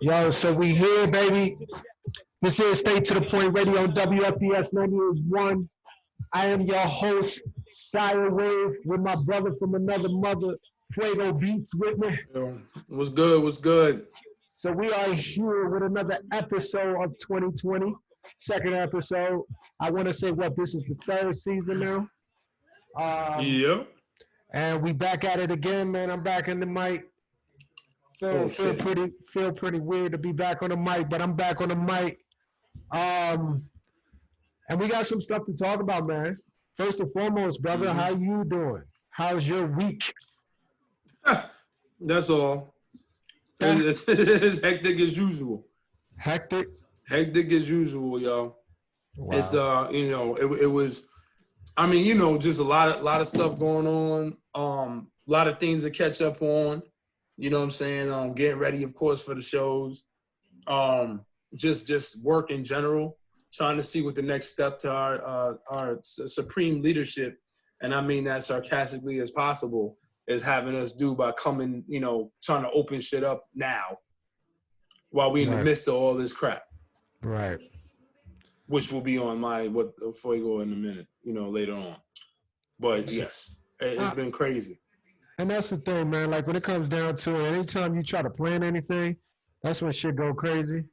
Yo, so we here, baby. This is Stay to the Point Radio on WFPS 98.1. I am your host, Siah Wave, with my brother from another mother, Fuego Beats with me. Yo, what's good? What's good? So we are here with another episode of 2020, second episode. I want to say this is the third season now. Yeah. And we back at it again, man. I'm back in the mic. Feel pretty weird to be back on the mic, but I'm back on the mic. And we got some stuff to talk about, man. First and foremost, brother, how you doing? How's your week? That's all. It's hectic as usual. Hectic as usual, yo. Wow. It's it was. I mean, just a lot of stuff going on. A lot of things to catch up on. You know what I'm saying? Getting ready, of course, for the shows. Just work in general. Trying to see what the next step to our supreme leadership, and I mean that sarcastically as possible, is having us do by coming, trying to open shit up now while we in the midst of all this crap. Right. Which will be on before you go in a minute, later on. But yes, it's been crazy. And that's the thing, man. Like when it comes down to it, anytime you try to plan anything, that's when shit go crazy.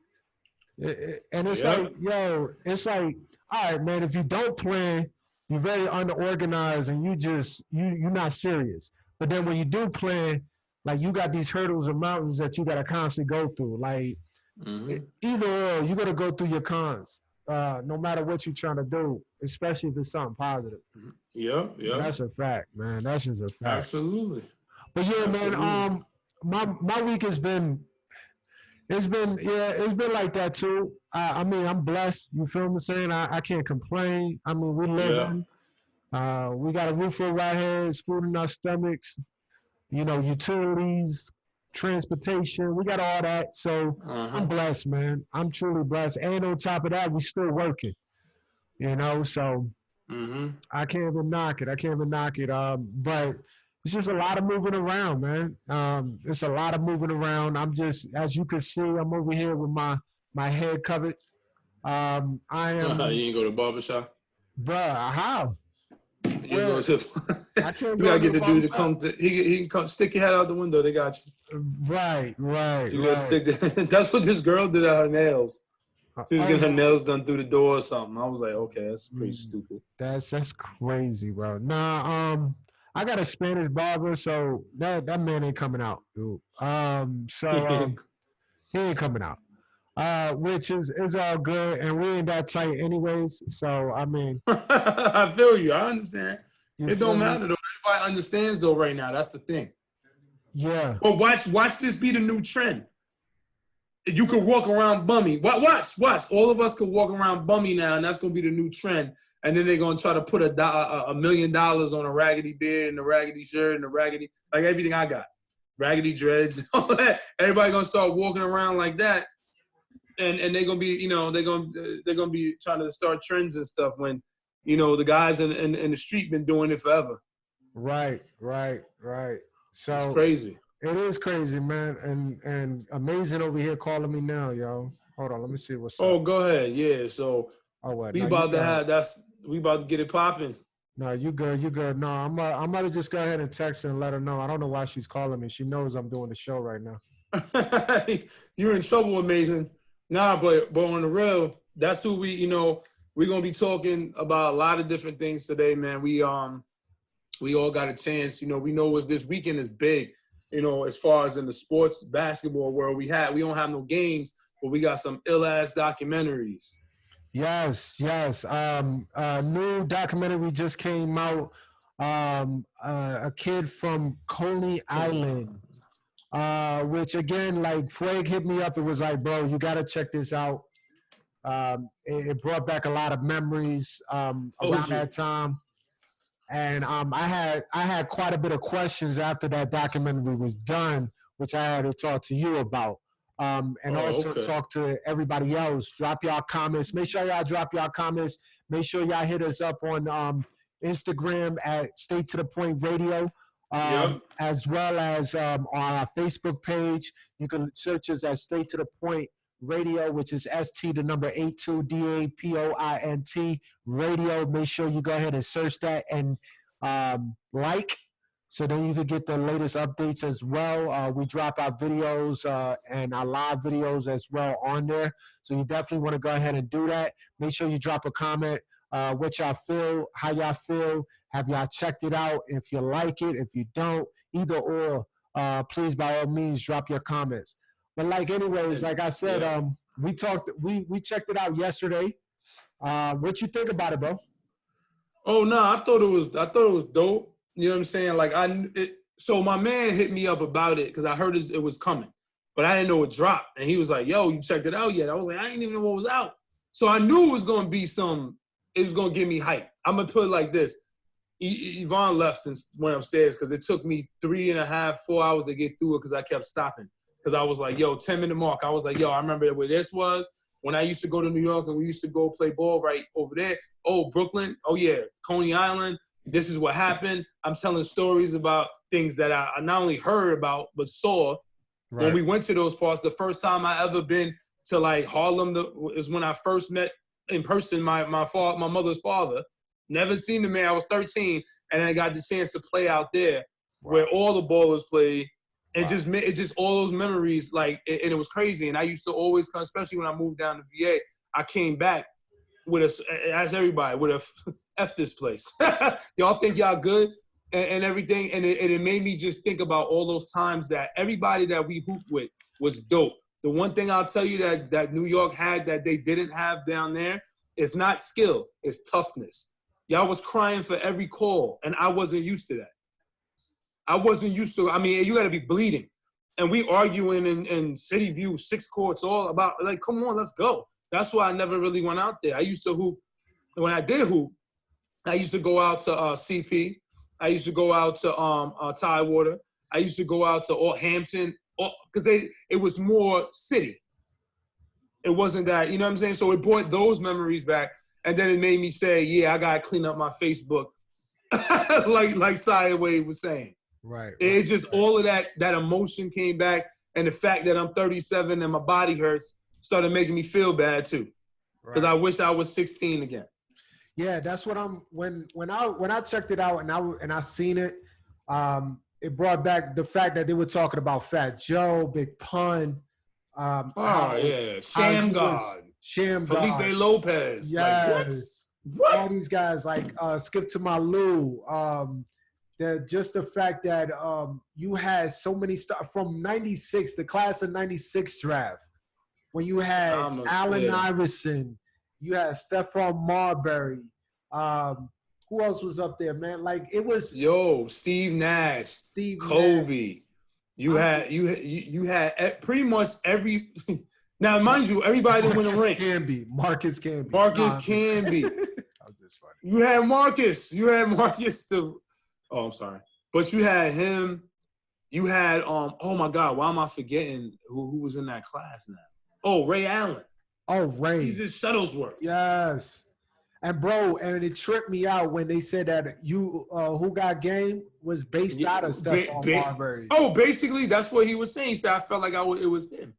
And it's it's like, all right, man, if you don't plan, you're very unorganized and you're not serious. But then when you do plan, like you got these hurdles and mountains that you got to constantly go through. Like either or, you got to go through your cons, no matter what you're trying to do, especially if it's something positive. Yeah. That's a fact, man. That's just a fact. Absolutely. But yeah, man, my week has been, it's been like that too. I mean, I'm blessed. You feel me saying? I can't complain. I mean, we living. We got a roof over our heads, food in our stomachs, utilities, transportation. We got all that. So I'm blessed, man. I'm truly blessed. And on top of that, we still working. So I can't even knock it. But it's just a lot of moving around, man. It's a lot of moving around. I'm just, as you can see, I'm over here with my head covered. I am. You ain't go to the barbershop? Bruh, how? You go to. You gotta get the dude to come. He can come stick your head out the window. They got you. Right. You gotta stick. That's what this girl did at her nails. She was getting her nails done through the door or something. I was like, okay, that's pretty stupid. That's crazy, bro. Nah, I got a Spanish barber, so that man ain't coming out, dude. He ain't coming out. Which is all good, and we ain't that tight anyways. So I mean, I feel you. I understand. It don't matter though. Everybody understands though right now. That's the thing. Yeah. But watch this be the new trend. You could walk around bummy. Watch. All of us could walk around bummy now, and that's gonna be the new trend. And then they're gonna try to put $1 million on a raggedy beard and a raggedy shirt and a raggedy, like everything I got, raggedy dreads, all that. Everybody gonna start walking around like that, and they're gonna be, they're gonna be trying to start trends and stuff when, the guys in the street been doing it forever. Right. So it's crazy. It is crazy, man, and Amazin over here calling me now, yo. Hold on, let me see what's up. Oh, go ahead, yeah. So we about to get it popping. No, you good. No, I'm about to just go ahead and text her and let her know. I don't know why she's calling me. She knows I'm doing the show right now. You're in trouble, Amazin. Nah, but on the real, that's who we're gonna be talking about a lot of different things today, man. We all got a chance. We know what this weekend is big. As far as in the sports basketball world, we don't have no games, but we got some ill-ass documentaries. Yes. New documentary just came out. A kid from Coney Island, which again, like Flag hit me up. It was like, bro, you got to check this out. It brought back a lot of memories around that time. And I had quite a bit of questions after that documentary was done, which I had to talk to you about. And also talk to everybody else. Drop y'all comments. Make sure y'all drop y'all comments. Make sure y'all hit us up on Instagram at State to the Point Radio, as well as on our Facebook page. You can search us at State to the Point Radio, which is ST82dapoint Radio. Make sure you go ahead and search that and like, so then you can get the latest updates as well. We drop our videos and our live videos as well on there. So you definitely want to go ahead and do that. Make sure you drop a comment, what y'all feel, how y'all feel. Have y'all checked it out? If you like it, if you don't, either or, please by all means drop your comments. But like anyways, like I said, we checked it out yesterday. What you think about it, bro? Oh no, I thought it was dope. You know what I'm saying? Like so my man hit me up about it because I heard it was coming, but I didn't know it dropped. And he was like, "Yo, you checked it out yet?" I was like, "I didn't even know what was out." So I knew it was gonna be it was gonna give me hype. I'm gonna put it like this: Yvonne left and went upstairs because it took me 3.5, 4 hours to get through it because I kept stopping. Because I was like, yo, 10-minute mark. I was like, yo, I remember where this was when I used to go to New York and we used to go play ball right over there. Oh, Brooklyn. Oh, yeah, Coney Island. This is what happened. I'm telling stories about things that I not only heard about but saw when we went to those parts. The first time I ever been to, like, Harlem is when I first met in person my mother's father. Never seen the man. I was 13, and then I got the chance to play out there where all the ballers played. It just all those memories, like, and it was crazy. And I used to always come, especially when I moved down to VA, I came back with as everybody, with a F this place. Y'all think y'all good and everything. And it made me just think about all those times that everybody that we hooped with was dope. The one thing I'll tell you that New York had that they didn't have down there is not skill, it's toughness. Y'all was crying for every call, and I wasn't used to that. I wasn't used to, I mean, you got to be bleeding. And we arguing in City View, 6 courts, all about, like, come on, let's go. That's why I never really went out there. I used to hoop. When I did hoop, I used to go out to CP. I used to go out to Tidewater. I used to go out to Hampton, because it was more city. It wasn't that, you know what I'm saying? So it brought those memories back. And then it made me say, yeah, I got to clean up my Facebook, like Siah Wade was saying. Right. It just all of that emotion came back, and the fact that I'm 37 and my body hurts started making me feel bad too, because I wish I was 16 again. Yeah, that's what when I checked it out and I seen it, it brought back the fact that they were talking about Fat Joe, Big Pun, Sham God, Felipe Lopez, yes, like what? All these guys like Skip to My Lou. Just the fact that you had so many stuff from '96, the class of '96 draft, when you had Allen Iverson, you had Stephon Marbury. Who else was up there, man? Like it was Steve Nash, Kobe. You had pretty much every. Now, mind you, everybody didn't win a ring. Marcus Camby. That was just funny. You had Marcus. Oh, I'm sorry. But you had him. You had, oh, my God, why am I forgetting who was in that class now? Oh, Ray Allen. Oh, Ray. He's just Shuttlesworth. Yes. And, bro, and it tripped me out when they said that Who Got Game was based out of Stephon Marbury. Oh, basically, that's what he was saying. He said, I felt like it was him.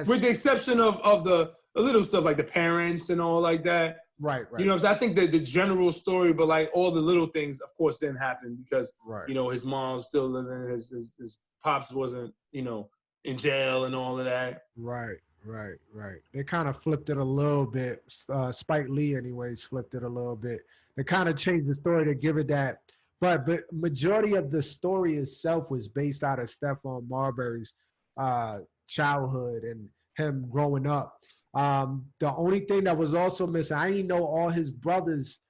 With the exception of the little stuff like the parents and all like that. Right. You know what I'm saying? I think that the general story, but like all the little things, of course, didn't happen because, you know, his mom's still living, his pops wasn't, you know, in jail and all of that. Right. They kind of flipped it a little bit. Spike Lee, anyways, flipped it a little bit. They kind of changed the story to give it that. But majority of the story itself was based out of Stephon Marbury's childhood and him growing up. The only thing that was also missing, I didn't know all his brothers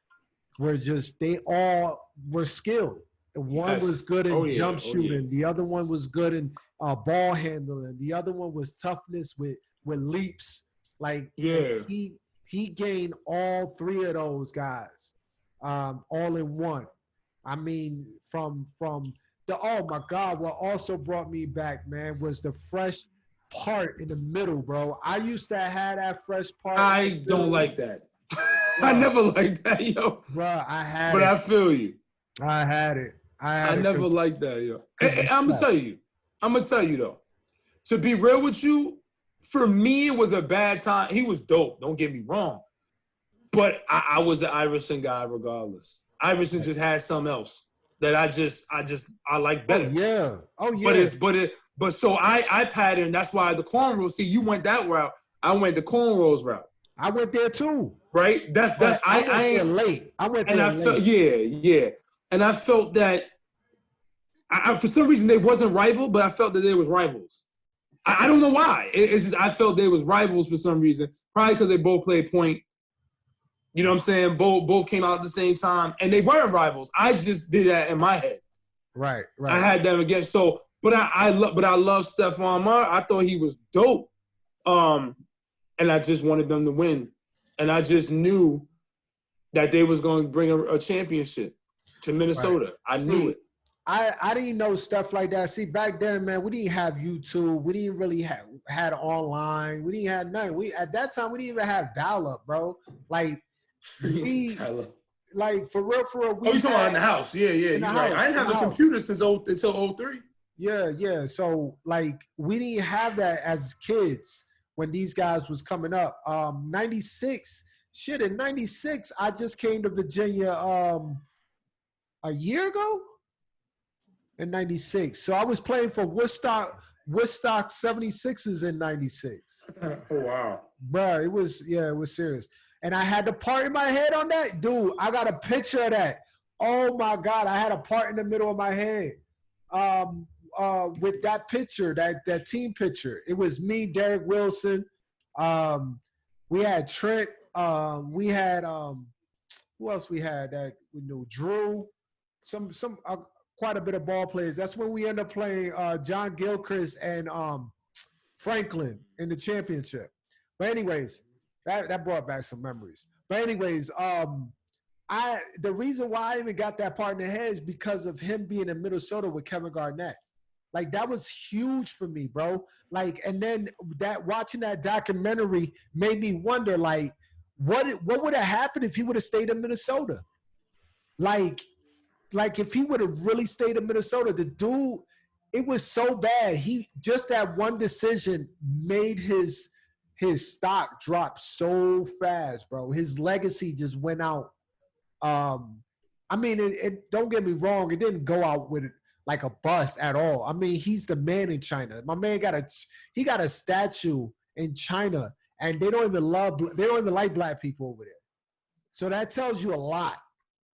they all were skilled. One was good in jump shooting. The other one was good in ball handling. The other one was toughness with leaps. Like, Yeah. he gained all three of those guys, all in one. I mean, from the oh my God, what also brought me back, man, was the fresh part in the middle, bro. I used to have that fresh part. I don't like that. I Bro, never liked that, yo. bro, I had But it. I feel you. I had it. I never liked that, yo. I'm gonna tell you though. To be real with you, for me, it was a bad time. He was dope. Don't get me wrong. But I was an Iverson guy regardless. Iverson just had something else that I like better. Oh yeah. But so I patterned. That's why the cornrows. See, you went that route. I went the cornrows route. I went there too. Right. I went there late. I went there late. Felt yeah. And I felt that I for some reason they wasn't rival, but I felt that they was rivals. I don't know why. It's just I felt they was rivals for some reason. Probably because they both played point. You know what I'm saying? Both came out at the same time, and they weren't rivals. I just did that in my head. Right. I had them against. So, but I love Stephon Marbury. I thought he was dope. And I just wanted them to win, and I just knew that they was going to bring a championship to Minnesota. Right. I knew it. I didn't know stuff like that. See, back then, man, we didn't have YouTube. We didn't really had online. We didn't have nothing. At that time, we didn't even have dial-up, bro. Like, like for real. We you talking about in the house? Yeah. You're right. I didn't have a computer until 03. Yeah. So like, we didn't have that as kids when these guys was coming up. 96. Shit, in 96, I just came to Virginia a year ago. In 96. So I was playing for Woodstock 76ers in 96. Oh, wow. Bro, it was serious. And I had the part in my head on that. Dude, I got a picture of that. Oh, my God. I had a part in the middle of my head with that picture, that team picture. It was me, Derek Wilson. We had Trent. We had who else we had that we knew? Drew. Some quite a bit of ball players. That's when we end up playing John Gilchrist and Franklin in the championship. But anyways, that brought back some memories. But anyways, the reason why I even got that part in the head is because of him being in Minnesota with Kevin Garnett. Like, that was huge for me, bro. Like, and then watching that documentary made me wonder, like, what would have happened if he would have stayed in Minnesota? Like if he would have really stayed in Minnesota, the dude, it was so bad. He just that one decision made his stock drop so fast, bro. His legacy just went out. I mean, it don't get me wrong, it didn't go out with like a bust at all. I mean, he's the man in China. My man got a statue in China, and they don't even like black people over there. So that tells you a lot.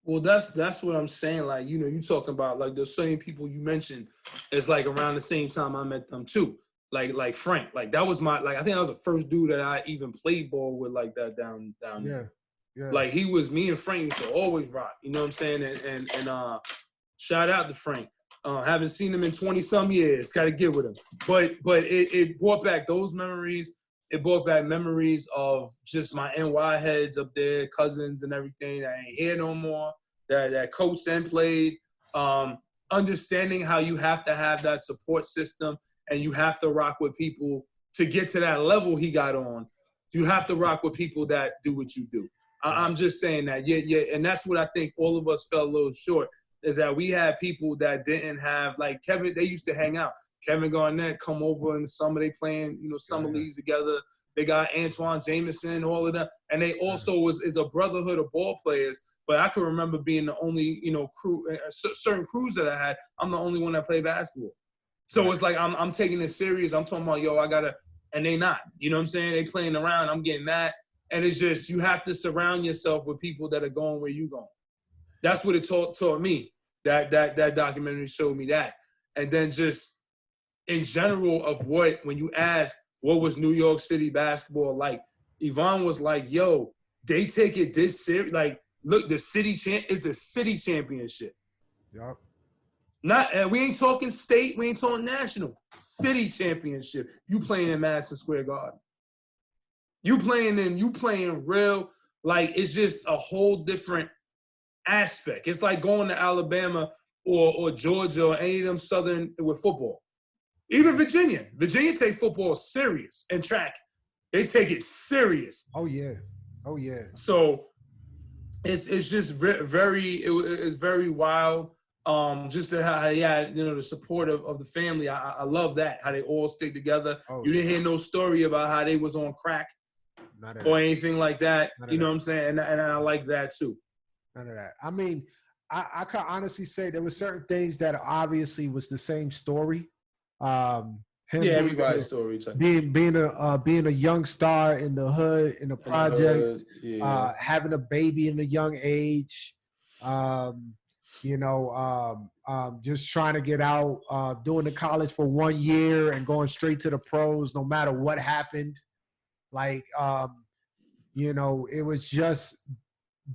Well, that's what I'm saying. Like, you know, you talking about like the same people you mentioned. It's like around the same time I met them too. Like Frank. Like that was I think that was the first dude that I even played ball with like that down there. Yeah. Like he was me and Frank used to always rock. You know what I'm saying? And shout out to Frank. Haven't seen him in 20-some years. Got to get with him. But it brought back those memories. It brought back memories of just my NY heads up there, cousins and everything that ain't here no more, that coached and played. Understanding how you have to have that support system and you have to rock with people to get to that level he got on. You have to rock with people that do what you do. I'm just saying that. Yeah. And that's what I think all of us fell a little short, is that we had people that didn't have, like Kevin, they used to hang out. Kevin Garnett come over in the summer, they playing, summer leagues together. They got Antoine Jameson, all of that. And they also is a brotherhood of ball players. But I can remember being the only, crew, certain crews that I had, I'm the only one that played basketball. So it's like I'm taking this serious. I'm talking about, I got to, and they not. You know what I'm saying? They playing around. I'm getting that. And it's just, you have to surround yourself with people that are going where you going. That's what it taught me. That documentary showed me that. And then just in general of when you ask, what was New York City basketball like? Yvonne was like, yo, they take it this serious. Like, look, the city is a city championship. Yep. And we ain't talking state, we ain't talking national. City championship. You playing in Madison Square Garden. You playing real, like it's just a whole different aspect. It's like going to Alabama or Georgia or any of them Southern with football. Even Virginia. Virginia take football serious and track. They take it serious. Oh yeah. So it's just it's very wild. Just how he had, the support of the family. I love that, how they all stick together. You didn't hear no story about how they was on crack or anything like that. You know what I'm saying? And I like that too. None of that. I mean, I can honestly say there were certain things that obviously was the same story. Everybody's story. Being a young star in the hood, in the project, having a baby in a young age, just trying to get out, doing the college for 1 year and going straight to the pros, no matter what happened. Like, it was just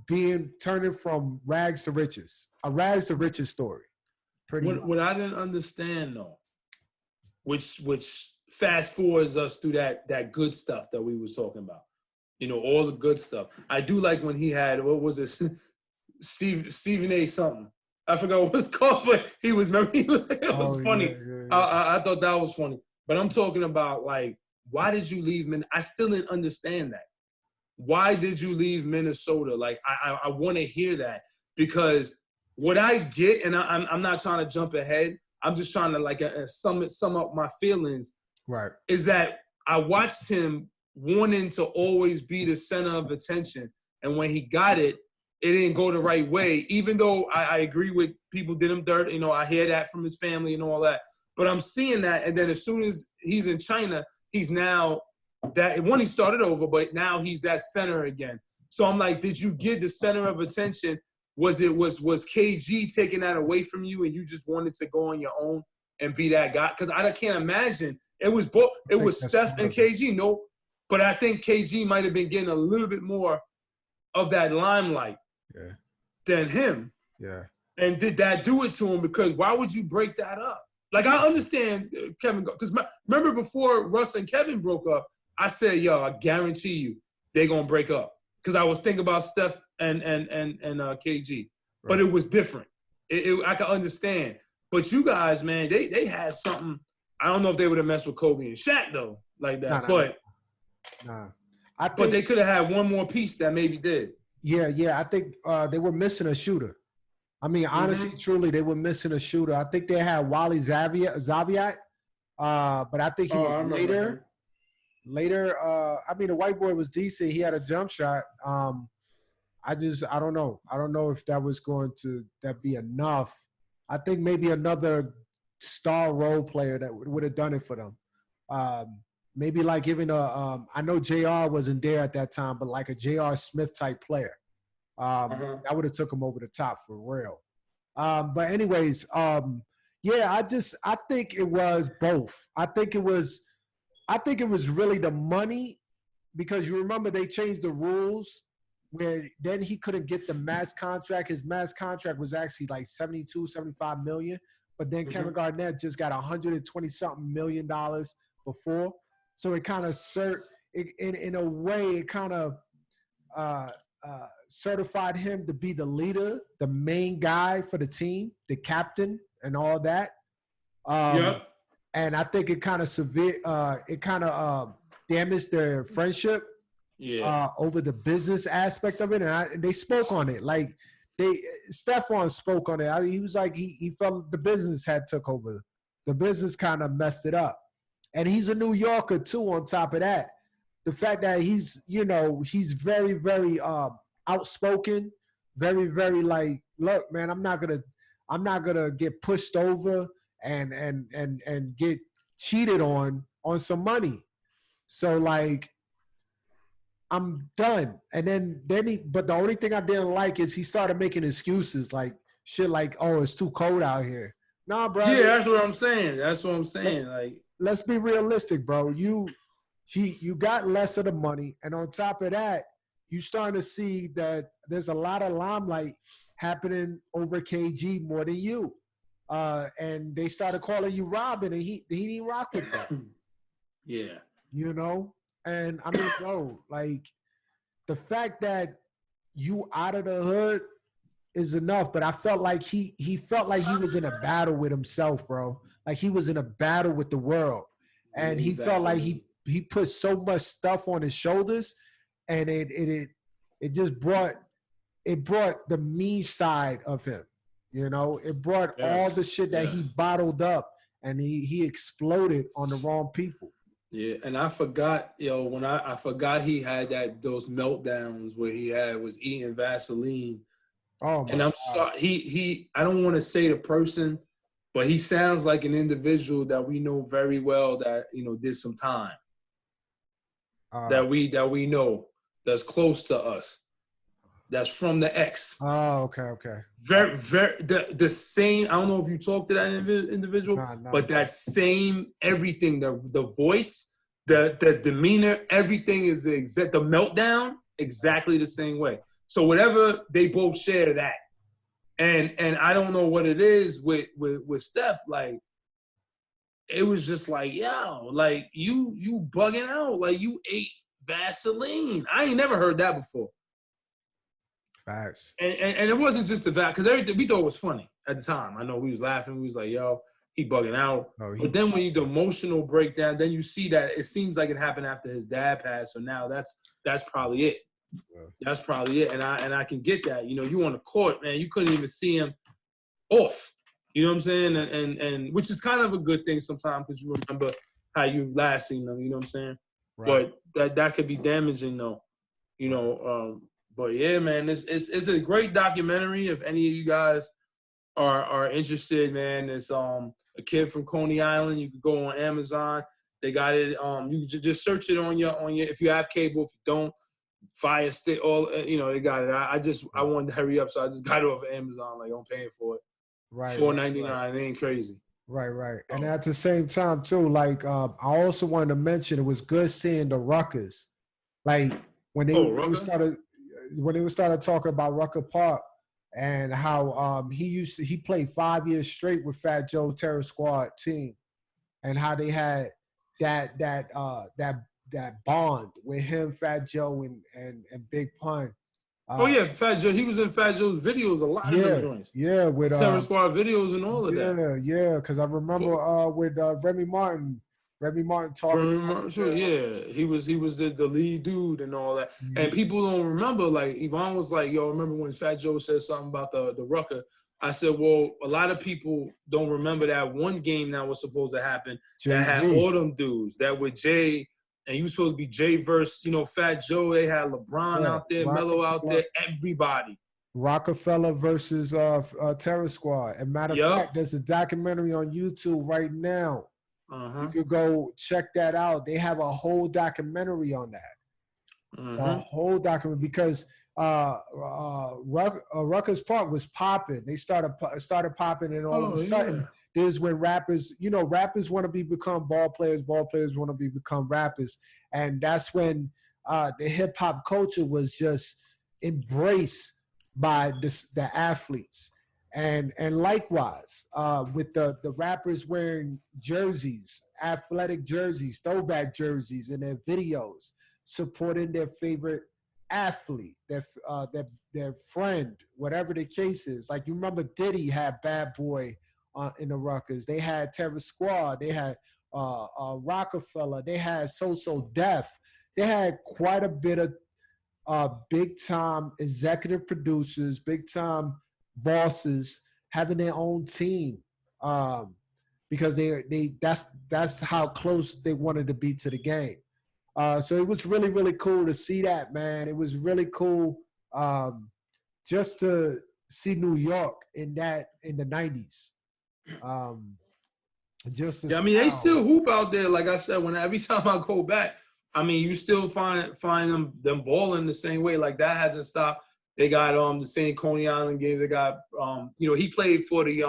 turning from rags to riches, a rags to riches story. What I didn't understand though, which fast forwards us through that good stuff that we was talking about, all the good stuff. I do like when he had, what was this, Stephen A. something. I forgot what it's called, but it was funny. Yeah. I thought that was funny. But I'm talking about, like, why did you leave Minnesota? I still didn't understand that. Why did you leave Minnesota? Like, I want to hear that, because what I get, and I'm not trying to jump ahead, I'm just trying to, like, sum up my feelings. Right. Is that I watched him wanting to always be the center of attention. And when he got it, it didn't go the right way, even though I agree with people did him dirt. I hear that from his family and all that. But I'm seeing that, and then as soon as he's in China, he's now that when he started over, but now he's that center again. So I'm like, did you get the center of attention? Was KG taking that away from you, and you just wanted to go on your own and be that guy? Because I can't imagine it was both. It was Steph and KG. No, but I think KG might have been getting a little bit more of that limelight than him. Yeah. And did that do it to him? Because why would you break that up? Like, I understand Kevin, because remember before Russ and Kevin broke up, I said, yo, I guarantee you they're going to break up. Because I was thinking about Steph and KG. Right. But it was different. I can understand. But you guys, man, they had something. I don't know if they would have messed with Kobe and Shaq, though, like that. But they could have had one more piece that maybe did. Yeah. I think they were missing a shooter. I mean, honestly, truly, they were missing a shooter. I think they had Wally Zaviat, but I think he was later. Later, I mean, the white boy was decent. He had a jump shot. I don't know. I don't know if that was going to be enough. I think maybe another star role player that would have done it for them. Maybe like even I know JR wasn't there at that time, but like a JR Smith type player. That would have took him over the top for real. But anyways, I think it was both. I think it was really the money, because you remember they changed the rules where then he couldn't get the max contract. His max contract was actually like 72, 75 million. But then Kevin Garnett just got $120-something million before. So it kind of in a way, it kind of certified him to be the leader, the main guy for the team, the captain, and all that. And I think it kind of damaged their friendship over the business aspect of it. And they spoke on it. Like Stephon spoke on it. He was like, he felt the business had took over. The business kind of messed it up. And he's a New Yorker too, on top of that. The fact that he's very, very outspoken, very, very like, look, man, I'm not gonna get pushed over and get cheated on some money. So like, I'm done. And then but the only thing I didn't like is he started making excuses like shit like, oh, it's too cold out here. Nah, bro. Yeah, that's what I'm saying. Let's be realistic, bro. You got less of the money, and on top of that, you starting to see that there's a lot of limelight happening over KG more than you. And they started calling you Robin, and he didn't rock with that. Yeah. And I mean, bro, like the fact that you out of the hood is enough. But I felt like he felt like he was in a battle with himself, bro. Like he was in a battle with the world, and he felt like he put so much stuff on his shoulders, and it just brought the me side of him. You know, it brought all the shit that he bottled up, and he exploded on the wrong people. Yeah, and I forgot, when I forgot he had those meltdowns where he was eating Vaseline. Oh my and I'm sorry, he I don't want to say the person, but he sounds like an individual that we know very well that did some time. That we know that's close to us. That's from the X. Oh, okay. Very, very the same. I don't know if you talked to that individual, but that same everything, the voice, the demeanor, everything is the meltdown exactly the same way. So whatever, they both share that, and I don't know what it is with Steph. Like it was just like, yo, like you bugging out, like you ate Vaseline. I ain't never heard that before. Facts. And it wasn't just the fact, because everything we thought it was funny at the time. I know we was laughing. We was like, yo, he bugging out. But then when the emotional breakdown, then you see that it seems like it happened after his dad passed. So now that's probably it. Yeah. That's probably it. And I can get that. You on the court, man, you couldn't even see him off. You know what I'm saying? And which is kind of a good thing sometimes, because you remember how you last seen them. You know what I'm saying? Right. But that could be damaging though. But yeah, man, it's a great documentary. If any of you guys are interested, man, it's a kid from Coney Island. You could go on Amazon. They got it. You can just search it on your if you have cable. If you don't, Fire Stick. They got it. I wanted to hurry up, so I just got it off of Amazon. Like I'm paying for it. Right. $4.99. Right. It ain't crazy. Right. And at the same time too, like I also wanted to mention, it was good seeing the Ruckers, like when they started talking about Rucker Park and how he played 5 years straight with Fat Joe Terror Squad team, and how they had that bond with him, Fat Joe, and Big Pun. Fat Joe. He was in Fat Joe's videos, a lot of them joints. Yeah, with Terror Squad videos and all of that. Yeah, because I remember with Remy Martin. Remy Martin talking. Sure, yeah. He was the lead dude and all that. Mm-hmm. And people don't remember, like, Yvonne was like, yo, remember when Fat Joe said something about the Rucker? I said, well, a lot of people don't remember that one game that was supposed to happen that had all them dudes that with Jay, and you was supposed to be Jay versus, Fat Joe. They had LeBron out there, Melo out there, everybody. Rockefeller versus Terror Squad. And matter of fact, there's a documentary on YouTube right now. You could go check that out. They have a whole documentary on that. A whole documentary, because Rutgers Park was popping. They started popping, and all of a sudden, this is when rappers want to become ball players want to become rappers, and that's when the hip hop culture was just embraced by the athletes. And likewise, with the rappers wearing jerseys, athletic jerseys, throwback jerseys in their videos, supporting their favorite athlete, their friend, whatever the case is. Like, you remember Diddy had Bad Boy in the Ruckers. They had Terror Squad. They had Rockefeller. They had So Def. They had quite a bit of big-time executive producers, big-time bosses having their own team, because that's how close they wanted to be to the game. So it was really, really cool to see that, man. It was really cool just to see New York in the 90s. They still hoop out there. Like I said, every time I go back, I mean, you still find them balling the same way. Like, that hasn't stopped. They got the same Coney Island games. They got he played for the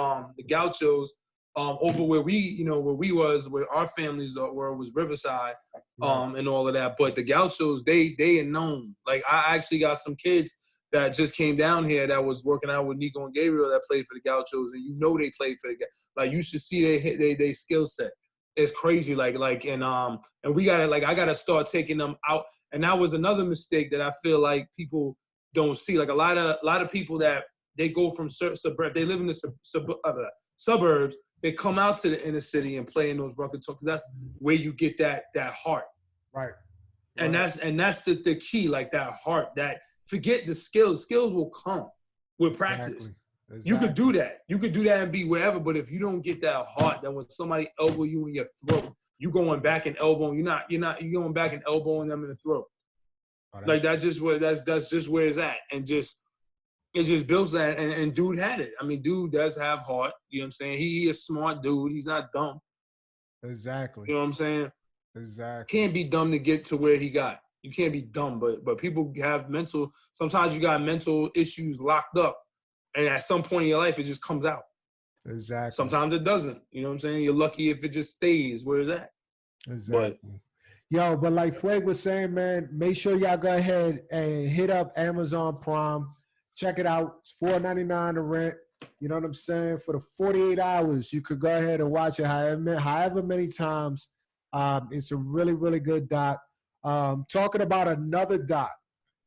Gauchos over where where our families where it was Riverside, and all of that. But the Gauchos, they are known. Like, I actually got some kids that just came down here that was working out with Nico and Gabriel that played for the Gauchos, and they played for the, like, you should see they skill set. is crazy. And we gotta I gotta start taking them out. And that was another mistake that I feel like people don't see. Like a lot of people that they go from suburb, they live in the suburbs. They come out to the inner city and play in those rugged because that's where you get that heart. Right. And that's the key, like that heart. That forget the skills. Skills will come with practice. Exactly. You could do that. You could do that and be wherever. But if you don't get that heart, then when somebody elbow you in your throat, you going back and elbowing. You're going back and elbowing them in the throat. Oh, like that's just where it's at. And it just builds that. And dude had it. I mean, dude does have heart. You know what I'm saying? He is a smart dude. He's not dumb. Exactly. You know what I'm saying? Exactly. Can't be dumb to get to where he got. You can't be dumb, but people have sometimes you got mental issues locked up, and at some point in your life, it just comes out. Exactly. Sometimes it doesn't. You know what I'm saying? You're lucky if it just stays where it's at. Exactly. But like Fuego was saying, man, make sure y'all go ahead and hit up Amazon Prime. Check it out. It's $4.99 to rent. You know what I'm saying? For the 48 hours, you could go ahead and watch it however many times. It's a really, really good doc. Talking about another doc.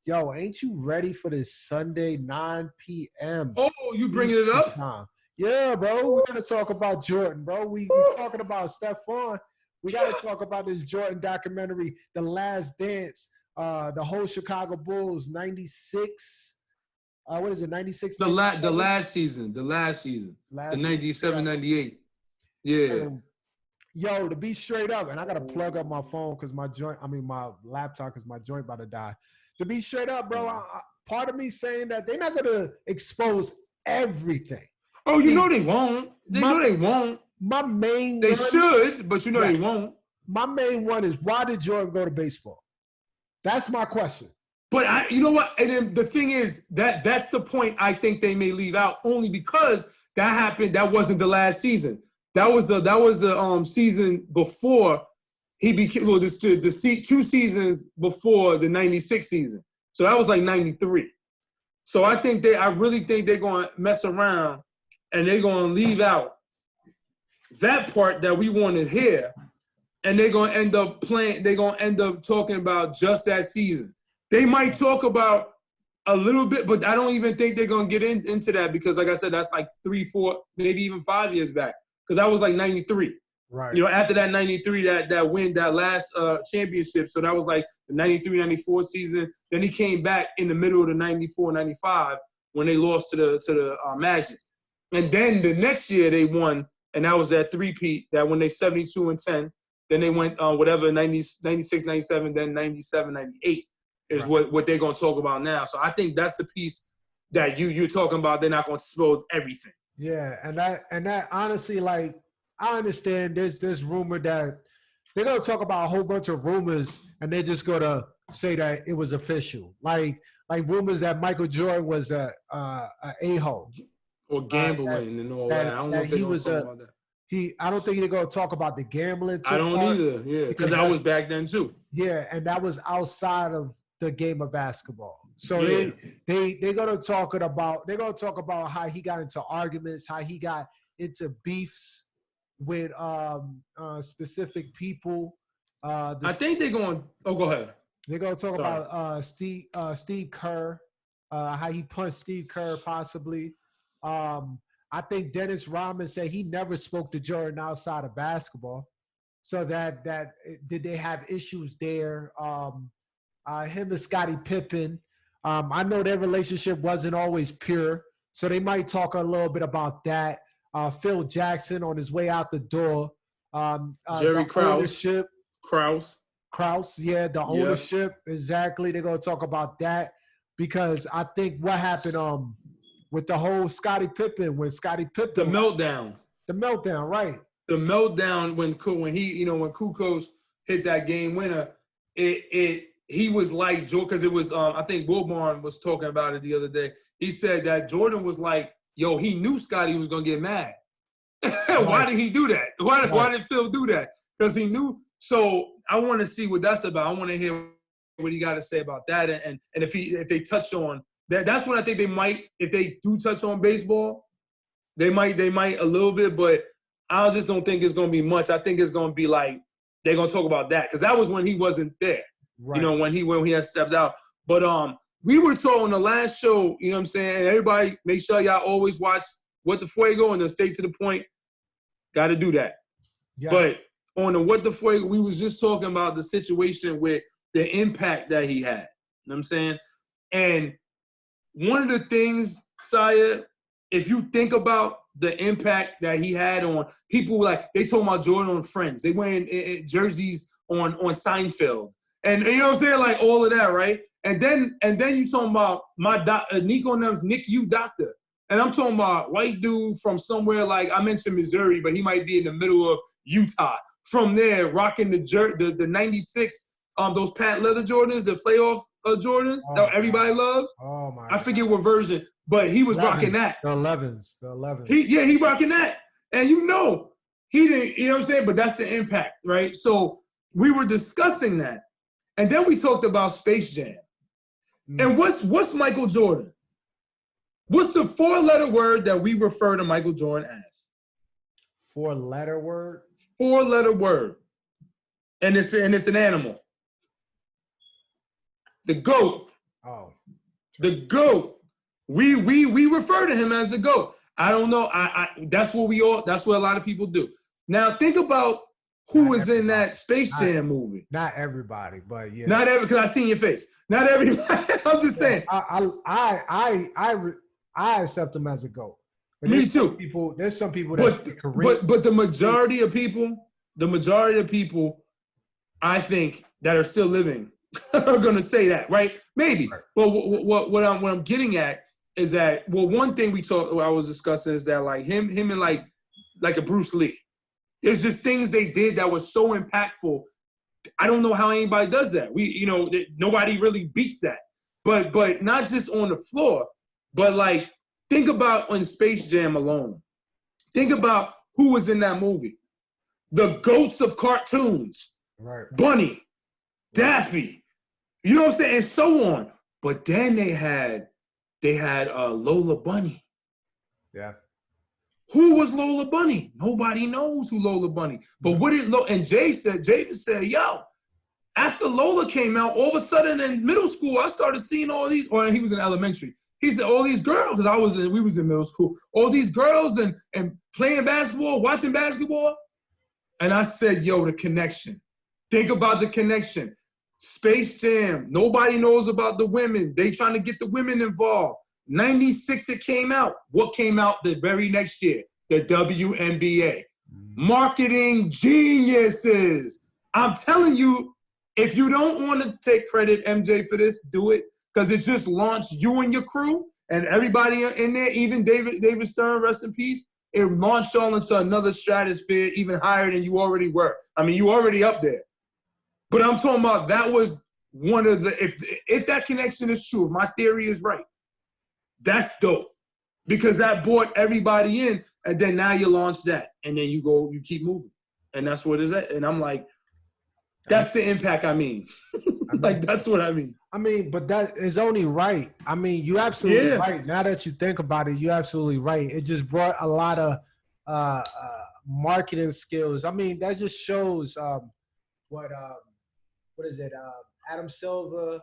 Yo, ain't you ready for this Sunday, 9 p.m.? Oh, you bringing it up? Time. Yeah, bro. We're going to talk about Jordan, bro. We talking about Stephon. We got to talk about this Jordan documentary, The Last Dance, the whole Chicago Bulls, 96. What is it, 96? The last season. The 97, 98. Yeah. Yo, to be straight up, and I got to plug up my phone because my laptop because my joint about to die. To be straight up, bro, part of me saying that they're not going to expose everything. Oh, you know they won't. They won't. My main They should, but they won't. My main one is, why did Jordan go to baseball? That's my question. But you know what? And then the thing is that's the point I think they may leave out, only because that happened. That wasn't the last season. That was the season before he became. Well, the 2 seasons before the 96 season. So that was like 93. So I really think they're going to mess around and they're going to leave out that part that we want to hear, and they're going to end up playing. They're going to end up talking about just that season. They might talk about a little bit, but I don't even think they're going to get into that because, like I said, that's like 3, 4, maybe even 5 years back. Because that was like 93. Right. You know, after that 93, that win, that last championship. So that was like the 93, 94 season. Then he came back in the middle of the 94, 95 when they lost to the Magic. And then the next year they won, and that was that three-peat, that when they 72-10. Then they went 96, 97, then 97, 98 is right. what they're going to talk about now. So I think that's the piece that you're talking about. They're not going to expose everything. Yeah, and that honestly, like, I understand there's rumor that they're gonna talk about a whole bunch of rumors and they're just gonna say that it was official. Like rumors that Michael Jordan was a a-hole. Or gambling and all that. I don't know if they're gonna talk about that. I don't think they're gonna talk about the gambling. I don't either, yeah. Because that was back then too. Yeah, and that was outside of the game of basketball. So yeah. they're gonna talk about how he got into arguments, how he got into beefs with specific people. I think they're going. Oh, go ahead. They're gonna talk about Steve Kerr, how he punched Steve Kerr possibly. I think Dennis Rodman said he never spoke to Jordan outside of basketball. So that did they have issues there? Him and Scottie Pippen. I know their relationship wasn't always pure, so they might talk a little bit about that. Phil Jackson on his way out the door. Jerry Krause. Krause, yeah, the ownership, exactly. They're going to talk about that because I think what happened with the whole Scottie Pippen, the meltdown. The meltdown, right. The meltdown when Kukoc hit that game winner, he was like Jordan, because it was I think Wilborn was talking about it the other day. He said that Jordan was like, yo, he knew Scottie was gonna get mad. Why did he do that? Why did Phil do that? Because he knew. So I want to see what that's about. I want to hear what he got to say about that, and if they touch on that, that's what I think they might. If they do touch on baseball, they might a little bit. But I just don't think it's going to be much. I think it's going to be like they're going to talk about that because that was when he wasn't there. Right. You know, when he had stepped out. But we were told on the last show, you know what I'm saying, and everybody make sure y'all always watch What the Fuego and then stay to the point. Got to do that. Yeah. But on the What the Fuego, we was just talking about the situation with the impact that he had. You know what I'm saying? And one of the things, Siah, if you think about the impact that he had on people, like they told about Jordan on Friends. They wearing jerseys on Seinfeld. And you know what I'm saying? Like all of that, right? And then you talking about Nico and them's Nick U Doctor. And I'm talking about white dude from somewhere like, I mentioned Missouri, but he might be in the middle of Utah. From there, rocking the 96, those patent leather Jordans, the playoff Jordans that everybody loves. Oh, my I forget what version, but he was 11s, rocking that. The 11s. The 11s. He rocking that. And he didn't, you know what I'm saying? But that's the impact, right? So we were discussing that. And then we talked about Space Jam. And what's Michael Jordan? What's the 4-letter word that we refer to Michael Jordan as? 4-letter word? 4-letter word. And it's an animal. The GOAT. Oh. The GOAT. We refer to him as the GOAT. I don't know. That's what a lot of people do. Now think about who was in that Space Jam movie. Not everybody, but yeah. Not every, because I seen your face. Not everybody. I'm just saying. I accept him as a GOAT. But Me too. There's some people that but the majority of people, I think, that are still living are gonna say that, right? Maybe. Right. But what I'm getting at is that, well, one thing I was discussing is that like him and like a Bruce Lee. There's just things they did that was so impactful. I don't know how anybody does that. Nobody really beats that. But not just on the floor, but like think about on Space Jam alone. Think about who was in that movie. The GOATs of cartoons. Right. Bunny, Daffy, you know what I'm saying, and so on. But then they had Lola Bunny. Yeah. Who was Lola Bunny? Nobody knows who Lola Bunny. But and Jaden said, yo, after Lola came out, all of a sudden in middle school, I started seeing all these, or he was in elementary. He said, all these girls, because we was in middle school, all these girls and playing basketball, watching basketball. And I said, yo, the connection. Think about the connection. Space Jam, nobody knows about the women. They trying to get the women involved. 96 it came out. What came out the very next year? The WNBA. Marketing geniuses. I'm telling you, if you don't want to take credit, MJ, for this, do it. Because it just launched you and your crew and everybody in there, even David Stern, rest in peace. It launched y'all into another stratosphere even higher than you already were. I mean, you already up there. But I'm talking about that was one of the, if that connection is true, if my theory is right, that's dope. Because that brought everybody in, and then now you launch that, and then you keep moving. And that's what it's at. And I'm like, that's the impact I mean. Like, that's what I mean. I mean, but that is only right. I mean, you absolutely right. Now that you think about it, you're absolutely right. It just brought a lot of marketing skills. I mean, that just shows what is it? Adam Silver.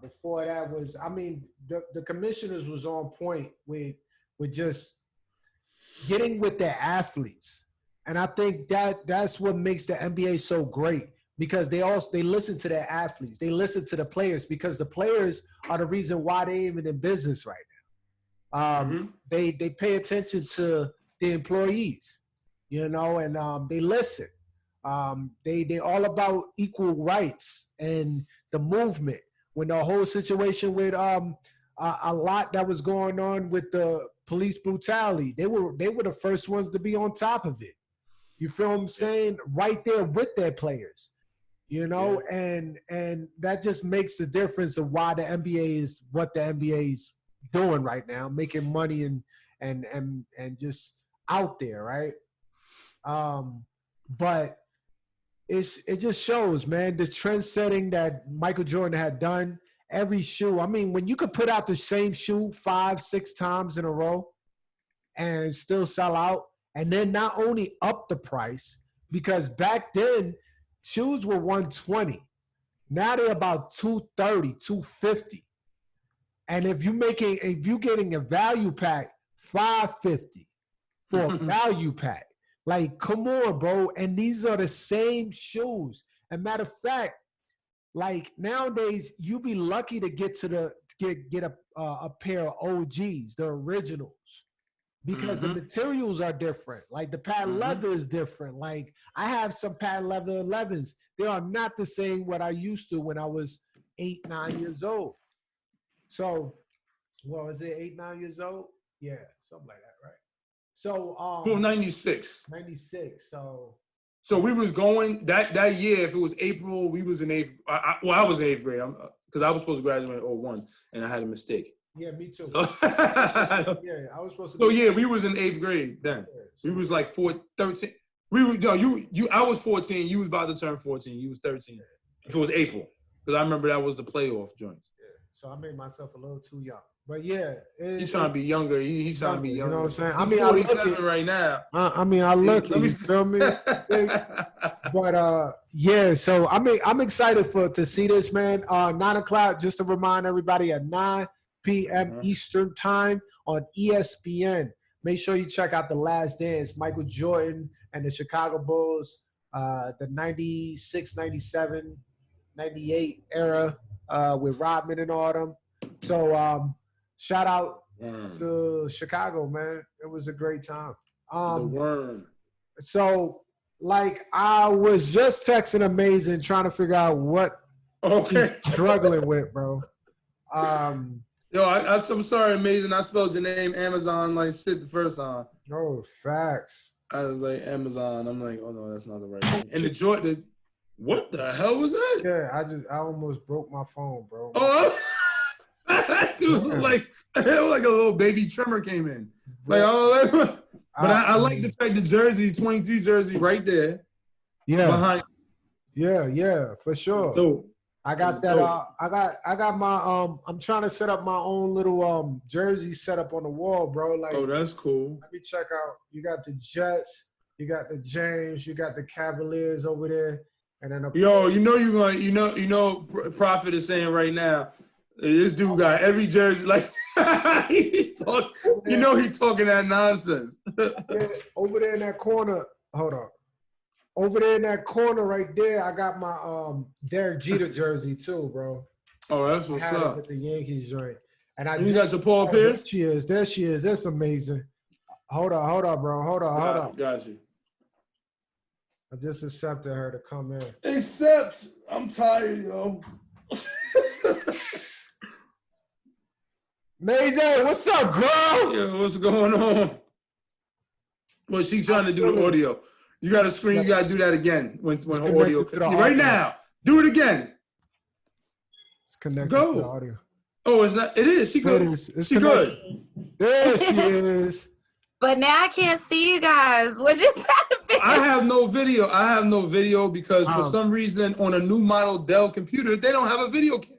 Before that was, I mean, the commissioners was on point with just getting with their athletes. And I think that's what makes the NBA so great, because they listen to their athletes. They listen to the players, because the players are the reason why they're even in business right now. They pay attention to the employees, you know, and they listen. They all about equal rights and the movement. When the whole situation with a lot that was going on with the police brutality, they were the first ones to be on top of it. You feel what I'm saying? Right there with their players, you know, and that just makes the difference of why the NBA is what the NBA is doing right now, making money and just out there, right? But it just shows, man, the trend setting that Michael Jordan had done. Every shoe, I mean, when you could put out the same shoe 5-6 times in a row and still sell out. And then not only up the price, because back then shoes were $120. Now they're about $230, $250. And if you're getting a value pack, $550 for a value pack. Like, come on, bro. And these are the same shoes. And matter of fact, like nowadays, you be lucky to get a pair of OGs, the originals, because the materials are different. Like the patent leather is different. Like I have some patent leather 11s. They are not the same what I used to when I was 8, 9 years old. So, what was it, 8, 9 years old? Yeah, something like that, right? So, 96. 96. So we was going that year. If it was April, we was in eighth. I was in eighth grade because I was supposed to graduate in 01, and I had a mistake. Yeah, me too. So, yeah, I was supposed to. So yeah, we was in eighth grade then. We was like 13. I was 14. You was about to turn 14. You was 13. If it was April, because I remember that was the playoff joints. Yeah. So I made myself a little too young. But yeah, he's trying to be younger. He's trying to be younger. You know what I'm saying? I mean, 47 right now. I look. You feel me? But yeah. So I'm excited to see this, man. 9 o'clock. Just to remind everybody, at 9 p.m. Eastern time on ESPN. Make sure you check out The Last Dance. Michael Jordan and the Chicago Bulls. The 96, 97, 98 era with Rodman and all them. So shout out to Chicago, man. It was a great time. The worm. So, like, I was just texting Amazin trying to figure out what he's struggling with, bro. Yo, I'm sorry, Amazin. I spelled your name Amazon like shit the first time. Oh, facts. I was like, Amazon. I'm like, oh, no, that's not the right name. And the Jordan, what the hell was that? Yeah, I almost broke my phone, bro. Oh, dude, like a little baby tremor came in. Like, oh, but I like the fact the jersey, 23 jersey right there. Yeah. Behind. Yeah, for sure. So, I got that. I got my. I'm trying to set up my own little jersey set up on the wall, bro. Like, oh, that's cool. Let me check out. You got the Jets, you got the James, you got the Cavaliers over there, and then Prophet is saying right now. This dude got every jersey like he talking that nonsense. Yeah, over there in that corner. Hold on. Over there in that corner right there, I got my Derek Jeter jersey too, bro. Oh, that's what's up. With the Yankees joint. And you got your Paul Pierce? There she is. That's amazing. Hold on, bro. Hold on. Got you. I just accepted her to come in. Except I'm tired, yo. Amazing. What's up, girl? Yeah, what's going on? Well, she's trying to do the audio. You got to screen. You got to do that again when her audio. Right now, do it again. It's connected to the audio. Oh, is that? It is. She good. She good. There she is. But now I can't see you guys. What just happened? I have no video because for some reason on a new model Dell computer they don't have a video camera.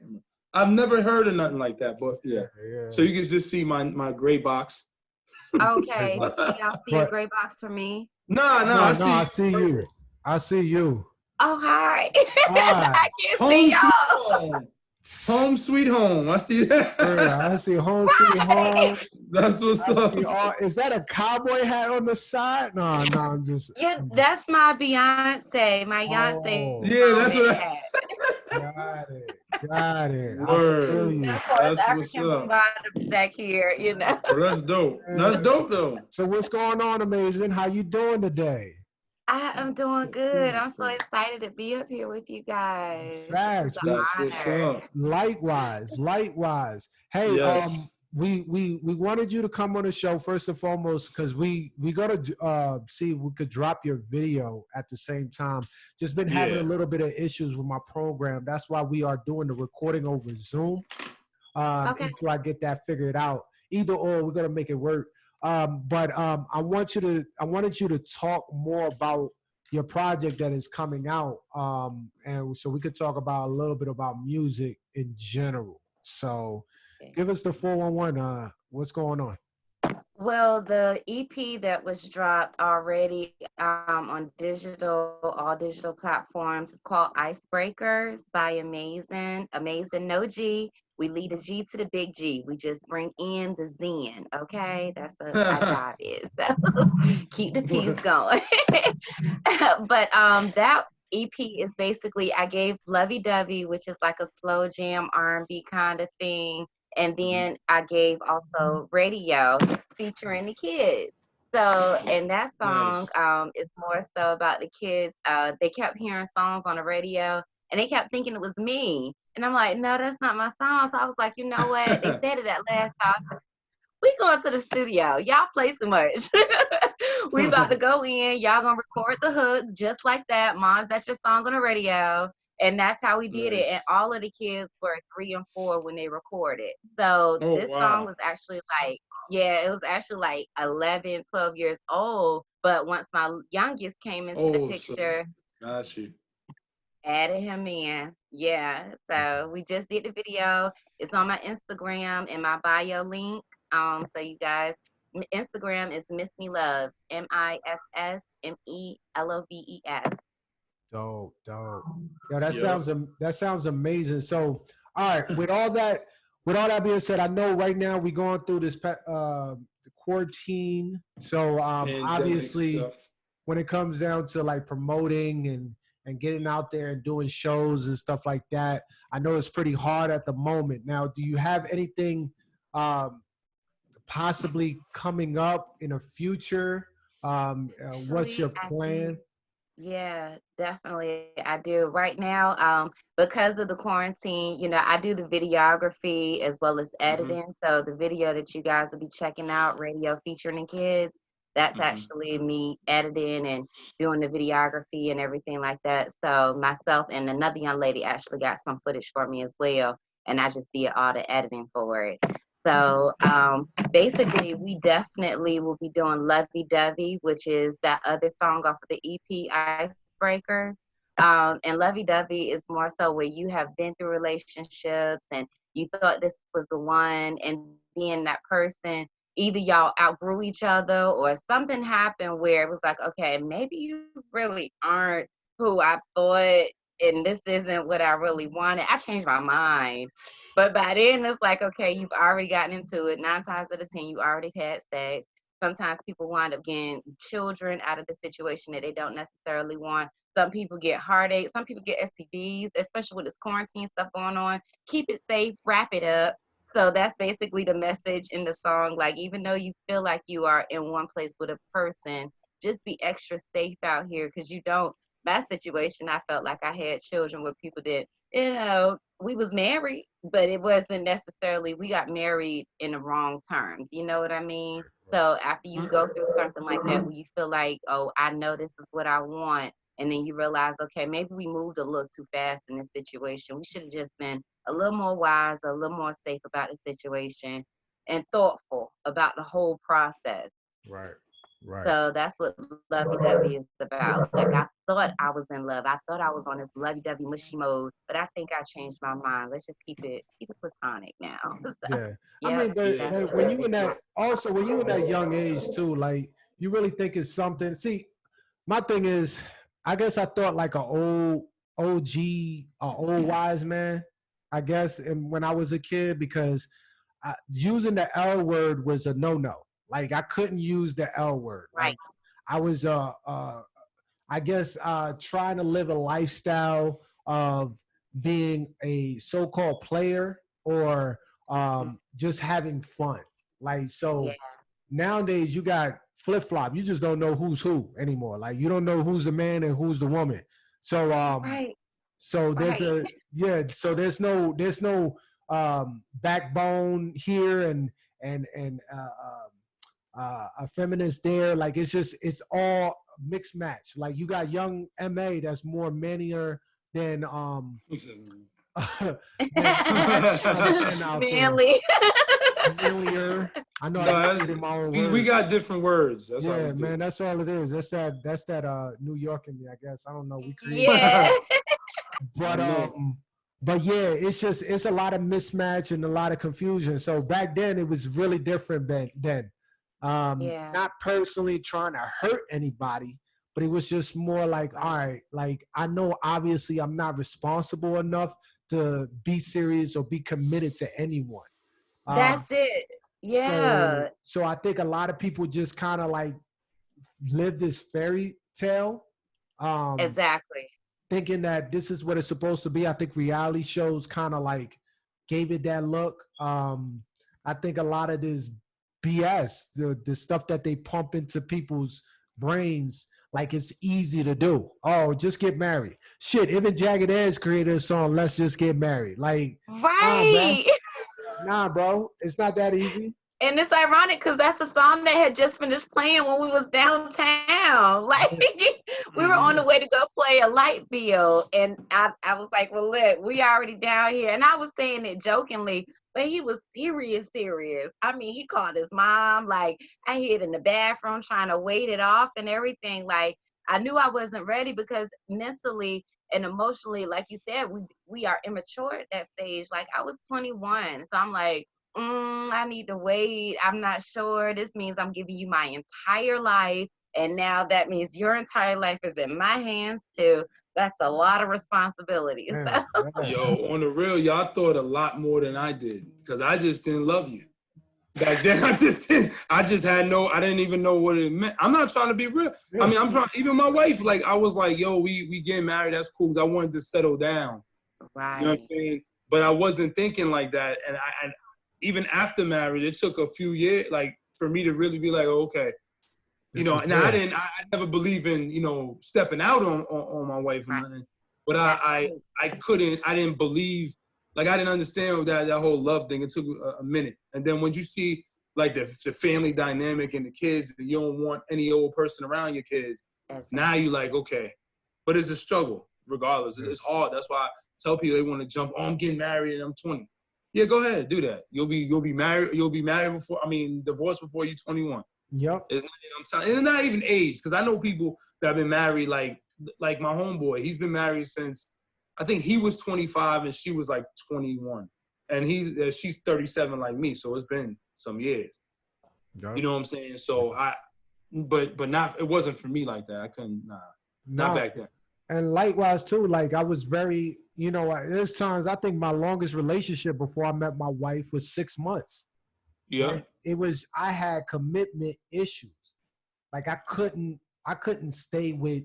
I've never heard of nothing like that, but yeah. So you can just see my gray box. Okay. Y'all see a gray box for me? No, I see you. I see you. Oh, hi. I can't see y'all. Home sweet home. I see that. Yeah, I see home sweet home. That's what's up. Is that a cowboy hat on the side? No, I'm just. Yeah, that's my Beyonce. My Beyonce. Yeah, that's what Got it. Word. That's what's up. Back here, you know. Oh, that's dope. That's dope, though. So what's going on, Amazin? How you doing today? I am doing good. I'm so excited to be up here with you guys. Facts. That's what's up. Likewise. Hey, yes. We wanted you to come on the show first and foremost because we gotta see if we could drop your video at the same time. Just been having a little bit of issues with my program. That's why we are doing the recording over Zoom. Until I get that figured out. Either or, we're gonna make it work. But I wanted you to talk more about your project that is coming out, and so we could talk about a little bit about music in general. So, give us the 411. What's going on? Well, the EP that was dropped already on all digital platforms is called Icebreakers by Amazin. Amazin, no G. We lead a G to the big G. We just bring in the Zen. Okay, that's what our job is. So keep the peace going. But that EP is basically I gave Lovey Dovey, which is like a slow jam R&B kind of thing, and then I gave also Radio featuring the kids. So, and that song Nice. is more so about the kids. They kept hearing songs on the radio, and they kept thinking it was me. And I'm like, no, that's not my song. So I was like, you know what? They said it that last time. We going to the studio. Y'all play too much. We about to go in. Y'all gonna record the hook just like that. Mom's that's your song on the radio. And that's how we did it. And Nice. all of the kids were 3 and 4 when they recorded. So Oh this song wow. was actually like, yeah, it was actually like 11, 12 years old. But once my youngest came into the Oh, so picture, got you. added him in. Yeah. So we just did the video. It's on my Instagram and my bio link. So you guys, Instagram is Miss Me Loves, MissMeLoves. Dope, dope. Yeah, Yep. that sounds amazing. So, all right, with all that being said, I know right now we're going through this the quarantine. So, Pandemic obviously, stuff. when it comes down to like promoting and getting out there and doing shows and stuff like that, I know it's pretty hard at the moment. Now, do you have anything possibly coming up in the future? What's Actually, your I plan? do. Yeah, definitely. I do. Right now, because of the quarantine, I do the videography as well as Hmm. editing. So the video that you guys will be checking out, Radio Featuring the Kids, that's Hmm. actually me editing and doing the videography and everything like that. So myself and another young lady actually got some footage for me as well, and I just did all the editing for it. So basically, we definitely will be doing Lovey Dovey, which is that other song off of the EP, Icebreakers. And Lovey Dovey is more so where you have been through relationships and you thought this was the one, and then that person, either y'all outgrew each other or something happened where it was like, okay, maybe you really aren't who I thought, and this isn't what I really wanted. I changed my mind. But by then, it's like, okay, you've already gotten into it. 9 times out of 10, you already had sex. Sometimes people wind up getting children out of the situation that they don't necessarily want. Some people get heartache. Some people get STDs, especially with this quarantine stuff going on. Keep it safe, wrap it up. So that's basically the message in the song. Like, even though you feel like you are in one place with a person, just be extra safe out here because you don't. My situation, I felt like I had children with people that, we was married, but it wasn't necessarily, we got married in the wrong terms. You know what I mean? So after you go through something like that, where you feel like, oh, I know this is what I want, and then you realize, okay, maybe we moved a little too fast in this situation. We should have just been a little more wise, a little more safe about the situation, and thoughtful about the whole process. Right, right. So that's what lovey dovey is about. Like I thought I was in love. I thought I was on this lovey dovey mushy mode, but I think I changed my mind. Let's just keep it platonic now. So, Yeah. I yep, mean, but Yeah. that's but what when it you in is. that also when you in that young age too, like you really think it's something. See, my thing is, I guess I thought like a old OG, a old wise man. I guess, and when I was a kid, because using the L word was a no no. Like I couldn't use the L word. Right. Like I was I guess trying to live a lifestyle of being a so-called player or just having fun. Like Yeah. so nowadays you got flip flop. You just don't know who's who anymore. Like you don't know who's the man and who's the woman. So Right. so there's Right. a yeah. So there's no backbone here and a feminist there. Like it's all mixed match. Like you got young Ma that's more manlier than than other men out there. Manly. Manlier. I know I No, just created my own we word. got different words. That's how we Yeah, do. man, that's all it is. That's that New York in me, I guess. I don't know. We created it. Yeah. I But know. yeah, it's a lot of mismatch and a lot of confusion. So back then it was really different then. Not personally trying to hurt anybody, but it was just more like, all right, like I know obviously I'm not responsible enough to be serious or be committed to anyone. That's it. Yeah. So I think a lot of people just kind of like live this fairy tale. Exactly. Thinking that this is what it's supposed to be. I think reality shows kind of like gave it that look. I think a lot of this BS, the stuff that they pump into people's brains, like it's easy to do. Oh, just get married. Shit, even Jagged Edge created a song, Let's Just Get Married. Like, right. Nah, bro. It's not that easy. And it's ironic because that's a song that had just finished playing when we was downtown. Like we were on the way to go play a light bill. And I was like, well, look, we already down here. And I was saying it jokingly, but he was serious. I mean, he called his mom. Like I hid in the bathroom trying to wait it off and everything. Like I knew I wasn't ready because mentally and emotionally, like you said, we are immature at that stage. Like I was 21. So I'm like, I need to wait. I'm not sure. This means I'm giving you my entire life. And now that means your entire life is in my hands too. That's a lot of responsibility. Yo, on the real, y'all thought a lot more than I did because I just didn't love you. Back then, I didn't even know what it meant. I'm not trying to be real. I mean, I'm trying, even my wife, like, I was like, yo, we getting married. That's cool because I wanted to settle down. Right. You know what I'm saying? But I wasn't thinking like that. And even after marriage, it took a few years, like, for me to really be like, oh, okay. You know, and I never believe in, you know, stepping out on my wife or nothing. But I didn't believe, like, I didn't understand that whole love thing. It took a minute. And then when you see, like, the family dynamic and the kids, and you don't want any old person around your kids, now you're like, okay. But it's a struggle, regardless. It's hard. That's why I tell people they want to jump, oh, I'm getting married and I'm 20. Yeah, go ahead, do that. You'll be married divorced before you're 21. Yep. It's not even age, because I know people that have been married, like my homeboy. He's been married since, I think he was 25 and she was like 21, and she's 37 like me. So it's been some years. Yep. You know what I'm saying? So but not. It wasn't for me like that. I couldn't. Not back then. And likewise too. Like I was very, you know, there's times I think my longest relationship before I met my wife was 6 months. Yeah. And it was, I had commitment issues. Like I couldn't stay with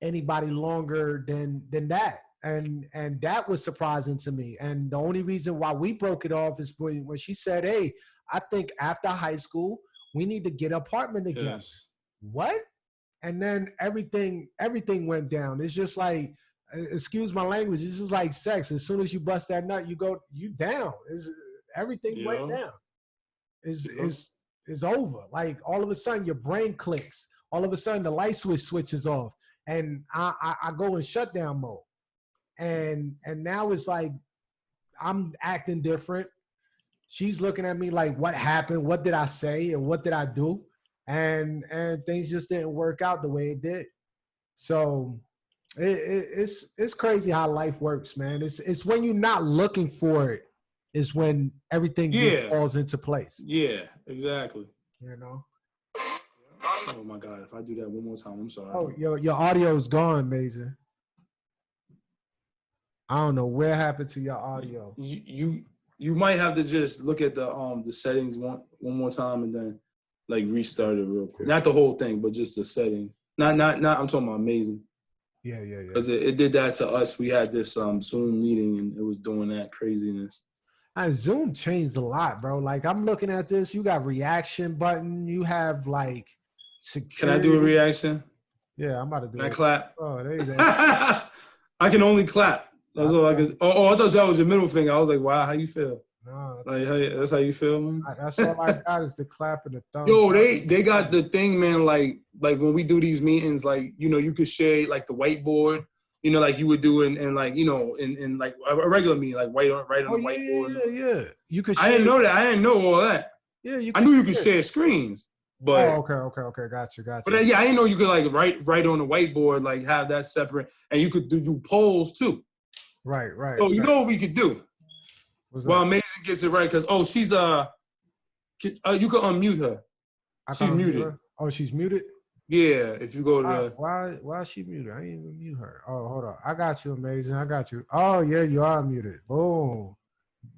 anybody longer than that. And that was surprising to me. And the only reason why we broke it off is when she said, hey, I think after high school, we need to get an apartment together. Yes. What? And then everything went down. It's just like, excuse my language, it's just like sex. As soon as you bust that nut, you down. Everything went down. Is over. Like all of a sudden your brain clicks. All of a sudden the light switches off, and I go in shutdown mode. And now it's like I'm acting different. She's looking at me like, what happened? What did I say? And what did I do? And things just didn't work out the way it did. So it's crazy how life works, man. It's when you're not looking for it is when everything just falls into place. Yeah, exactly. You know? Oh my God, if I do that one more time, I'm sorry. Oh, your audio's gone, Amazin. I don't know what happened to your audio. You might have to just look at the settings one more time and then like restart it real quick. Not the whole thing, but just the setting. Not I'm talking about Amazin. Yeah. Because it did that to us. We had this Zoom meeting and it was doing that craziness. Zoom changed a lot, bro. Like I'm looking at this, you got reaction button, you have like security. Can I do a reaction? Yeah, I'm about to do it. Can I clap? Oh, there you go. I can only clap. That's all I could. Oh, I thought that was your middle finger. I was like, wow, how you feel? No, like, that's how you feel, man? That's all I got is the clap and the thumb. Yo, they got the thing, man, like when we do these meetings, like, you know, you could share like the whiteboard, you know, like you would do in like, you know, in like a regular meeting, like right on the whiteboard. Yeah. You could share. I didn't know that. I didn't know all that. Yeah, I knew you could share screens. But okay. Got you. But yeah, I didn't know you could like write on the whiteboard, like have that separate, and you could do polls too. Right. So you know what we could do? Well, Amazin gets it right because she's you can unmute her. She's muted. Oh, she's muted? Yeah, if you go to the... Why is she muted? I didn't even mute her. Oh, hold on. I got you, Amazin. I got you. Oh, yeah, you are muted. Boom.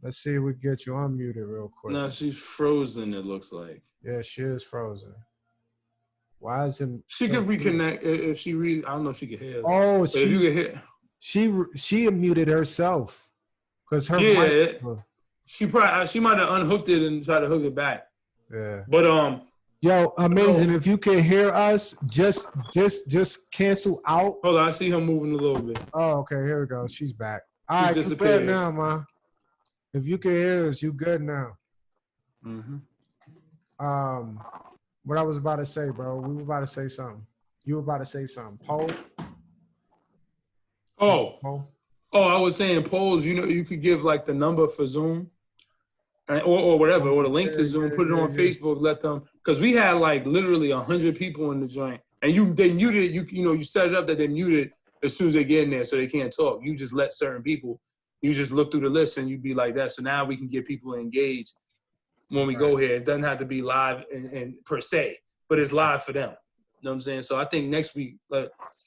Let's see if we can get you unmuted real quick. No, she's frozen, it looks like. Yeah, she is frozen. Why is it? She could reconnect if she I don't know if she could hear us. Oh, but if you could hear... She muted herself. Because her mic... She might have unhooked it and tried to hook it back. Yeah. But yo, Amazin, if you can hear us, just cancel out. Hold on, I see her moving a little bit. Oh, okay, here we go. She's back. All right, you good now, man. If you can hear us, you good now. Mm-hmm. What I was about to say, bro. We were about to say something. You were about to say something. Poll. Oh, I was saying polls. You know, you could give like the number for Zoom, or whatever, or the link to Zoom. Put it on Facebook. Let them, because we had like literally 100 people in the joint, and they muted. You set it up that they muted as soon as they get in there, so they can't talk. You just let certain people. You just look through the list, and you'd be like that. So now we can get people engaged when we go here. It doesn't have to be live and per se, but it's live for them. You know what I'm saying? So I think next week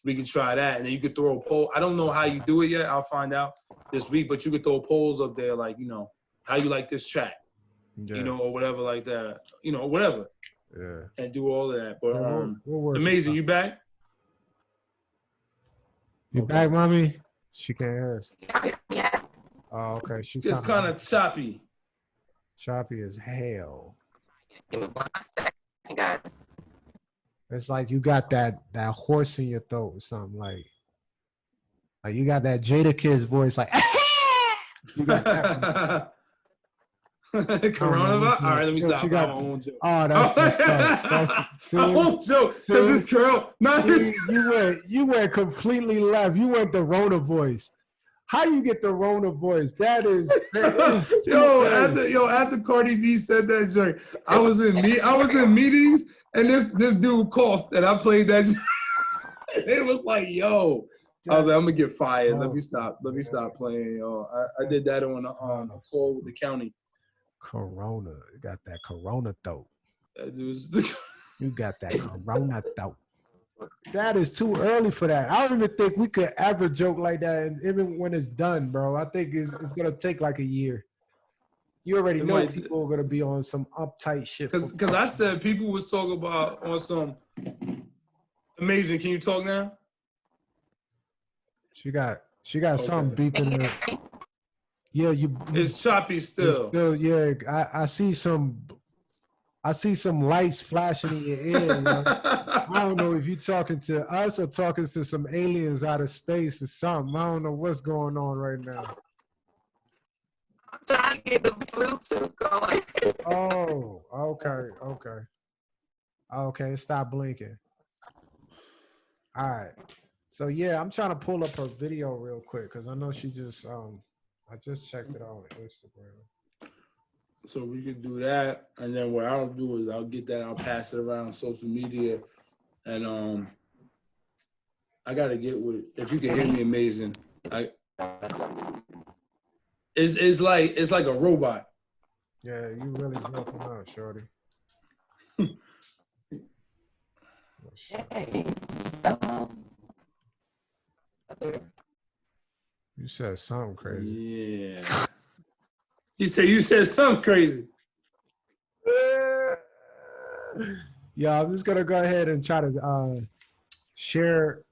we can try that, and then you could throw a poll. I don't know how you do it yet. I'll find out this week, but you could throw polls up there, like, how you like this track, or whatever like that, whatever. Yeah. And do all of that. But Amazin, you back? You back, mommy? She can't hear us. Yeah. Oh, okay. She's just kind of choppy. Choppy as hell. Give me 1 second, guys. It's like you got that horse in your throat or something, like you got that Jada Kid's voice, like you got that. Coronavirus. All right, let me stop. My own joke. Oh, that's my own joke. Because this girl, you went completely left. You went the Rona voice. How you get the Rona voice? That is after Cardi B said that joke, I was in meetings, and this dude coughed, and I played that. And it was like, yo, I was like, I'm gonna get fired. Let me stop playing, yo. I did that on a call with the county. Corona, you got that Corona throat. You got that Corona throat. That is too early for that. I don't even think we could ever joke like that, and even when it's done, bro. I think it's gonna take like a year. You already know people are gonna be on some uptight shit. Because I said people was talking about on some Amazin. Can you talk now? She got something beeping her. Yeah, it's choppy still. Yeah, I see some lights flashing in your ear. I don't know if you're talking to us or talking to some aliens out of space or something. I don't know what's going on right now. I'm trying to get the Bluetooth going. Oh, okay. Stop blinking. All right. So yeah, I'm trying to pull up her video real quick because I know she just I just checked it out on Instagram. So we could do that, and then what I'll do is I'll get that, I'll pass it around on social media, and I gotta get with. If you can hear me, Amazin. It's like a robot. Yeah, you really broken out, shorty. You said something crazy. Yeah. You said something crazy. Yeah, I'm just gonna go ahead and try to share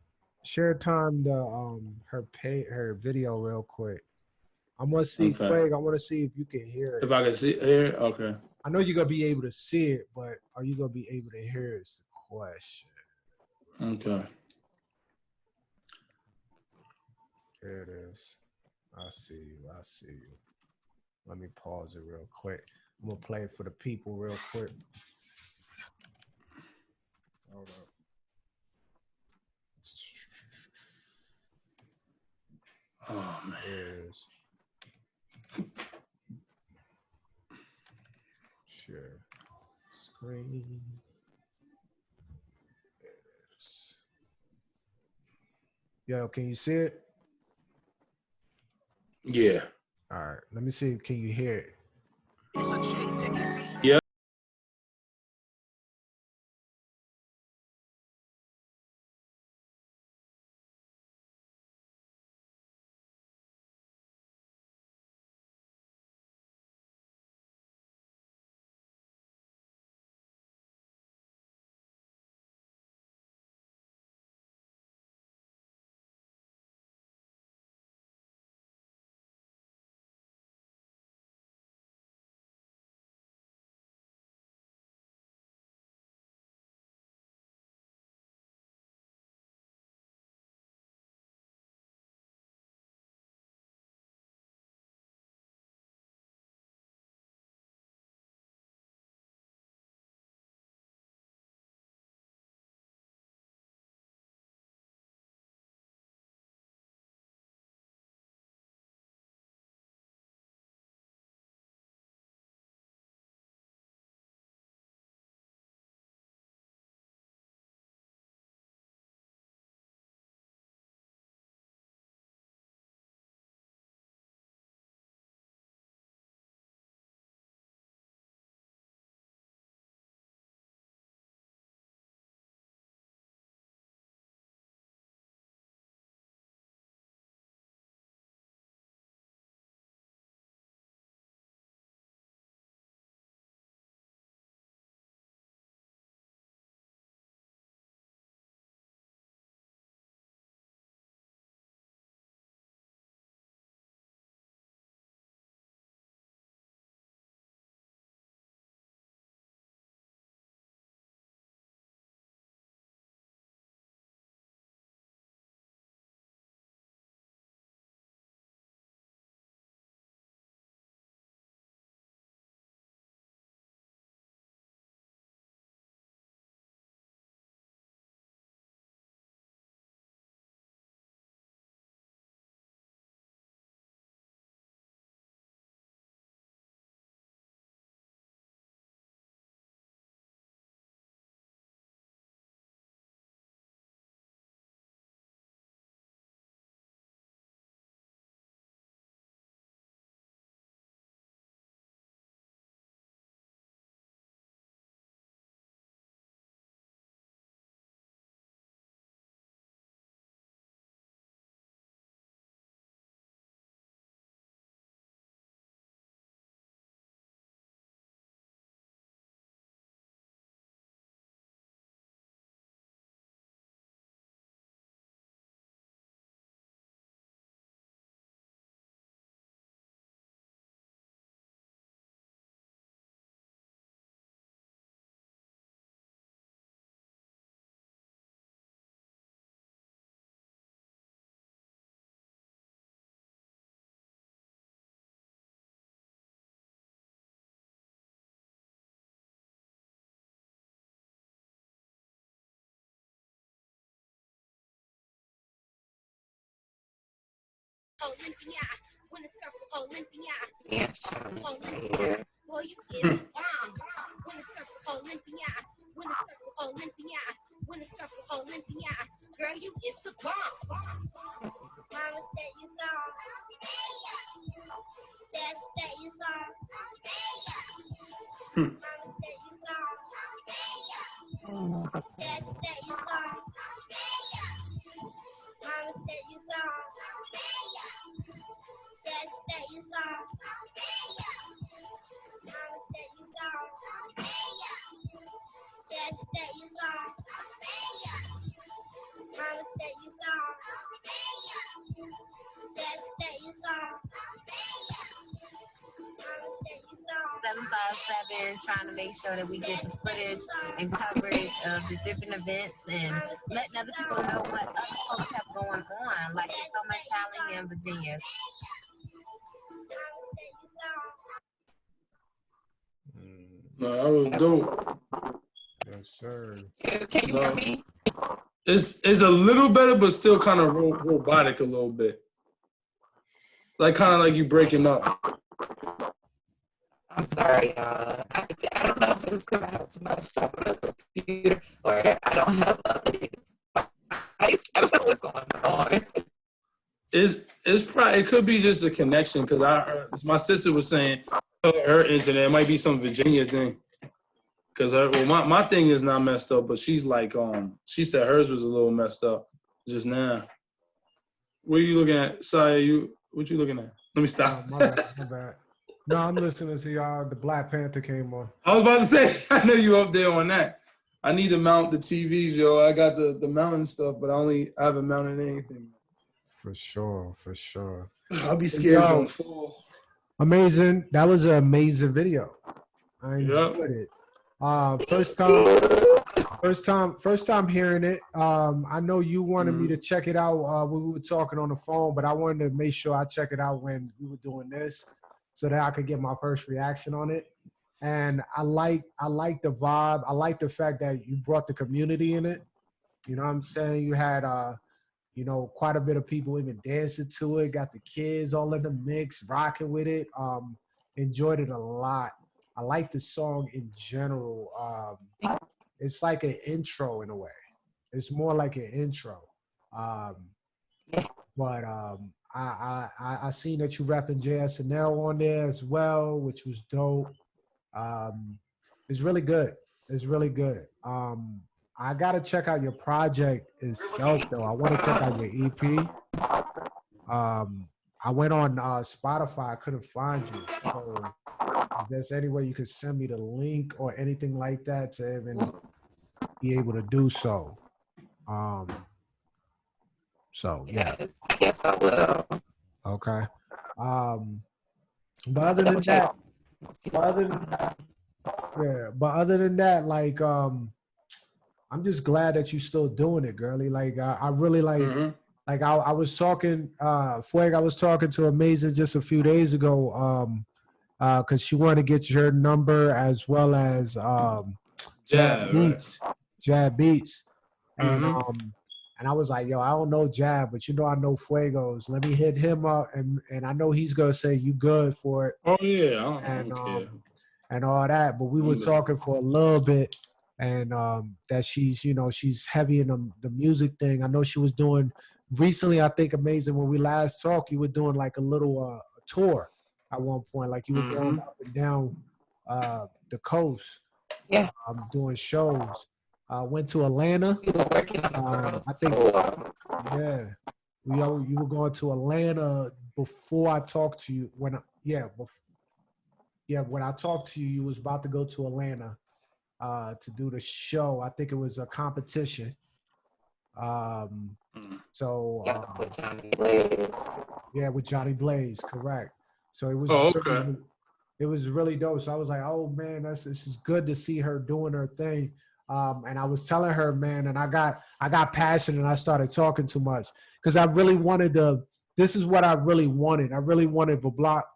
time her video real quick. I'm gonna see Craig. I want to see if you can hear it. If I can see it, okay. I know you're gonna be able to see it, but are you gonna be able to hear it? Is the question. Okay. There it is. I see you. Let me pause it real quick. I'm gonna play it for the people real quick. Hold up. Oh man. There it is. Share screen. There it is. Yo, can you see it? Yeah. All right. Let me see. Can you hear it? Yeah. Olympia, win a circle Olympia. Yeah, Olympia, boy, you is a bomb. Win a circle Olympia, win a circle Olympia, win a circle Olympia. Girl, you is the bomb. Mama said you saw. Dad said you saw. Mama said you saw. Dad said you saw. Mama said you saw. Dad said you saw. Mama said you saw. Dad said you saw. Mama said you saw. Dad said you saw. Mama said you saw. 757 trying to make sure that we get the footage and coverage of the different events and letting other people know what other folks have going on. Like there's so much talent here in Virginia. No, that was dope. Yes, sir. Can you hear me? It's a little better, but still kind of robotic a little bit. Like kind of like you breaking up. I'm sorry, I don't know if it's because I have too much stuff on the computer or I don't have I don't know what's going on. It's probably, it could be just a connection because my sister was saying her incident, it might be some Virginia thing. Because my thing is not messed up, but she's like, she said hers was a little messed up just now. What are you looking at, Siah? What you looking at? Let me stop. Oh, my bad. No, I'm listening to y'all. The Black Panther came on. I was about to say, I know you up there on that. I need to mount the TVs, yo. I got the mounting stuff, but I haven't mounted anything. For sure. I'll be scared it's gonna fall. Amazing. That was an amazing video. I enjoyed it. First time hearing it. I know you wanted me to check it out when we were talking on the phone, but I wanted to make sure I check it out when we were doing this, so that I could get my first reaction on it. And I like the vibe. I like the fact that you brought the community in it. You know what I'm saying? You had quite a bit of people even dancing to it. Got the kids all in the mix, rocking with it. Enjoyed it a lot. I like the song in general. It's like an intro in a way. It's more like an intro. But I seen that you rapping JSNL on there as well, which was dope. It's really good. I gotta check out your project itself though. I want to check out your EP. I went on Spotify. I couldn't find you. So if there's any way you could send me the link or anything like that to even be able to do so. So yeah. Yes, I will. Okay. But other than that, like I'm just glad that you're still doing it, girlie. Like I really like. Like I was talking, Fuego, I was talking to Amazin just a few days ago, because she wanted to get your number as well as Jab Beats. And I was like, yo, I don't know Jab, but I know Fuego's. Let me hit him up, and I know he's gonna say you good for it. Oh yeah, I don't care. And all that. But we were talking for a little bit, and that she's heavy in the music thing. I know she was doing. Recently, I think Amazin, when we last talked, you were doing like a little tour at one point. Like you were going up and down the coast. Yeah. Doing shows. Went to Atlanta. You were working on I think, yeah. You were going to Atlanta before I talked to you. When I talked to you, you was about to go to Atlanta to do the show. I think it was a competition. So with Johnny Blaze. Yeah, with Johnny Blaze, correct. So it was it was really dope. So I was like, oh man, this is good to see her doing her thing. And I was telling her, man, and I got passionate and I started talking too much because I really wanted this is what I really wanted. I really wanted the block.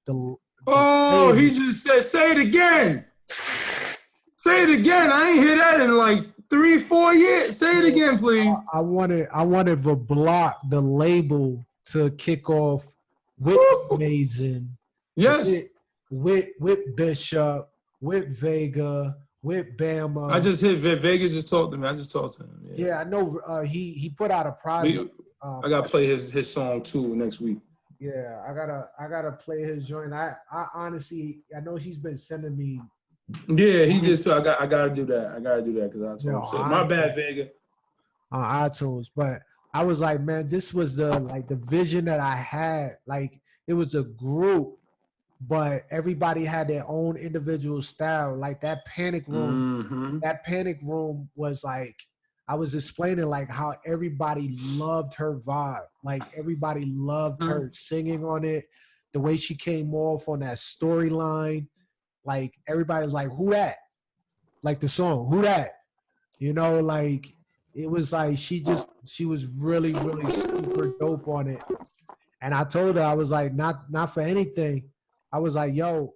He just said, say it again. Say it again. I ain't hear that in like 3-4 years. Say it again, please. I wanted the block, the label, to kick off with Amazin, Yes. with Bishop, with Vega, with Bama. I just hit Vegas. Just talked to me. I just talked to him. Yeah, I know. He put out a project. I gotta play his song too next week. Yeah, I gotta play his joint. I honestly, I know he's been sending me. Yeah, he did. So I gotta do that. I gotta do that because I told him. So my bad, Vega. On iTunes, but I was like, man, this was the vision that I had. Like, it was a group, but everybody had their own individual style. Like that Panic Room, that Panic Room was like, I was explaining like how everybody loved her vibe. Like everybody loved her singing on it, the way she came off on that storyline. Like everybody was like, who that? Like the song, who that? You know, like it was like she was really, really super dope on it. And I told her, I was like, not for anything. I was like, yo,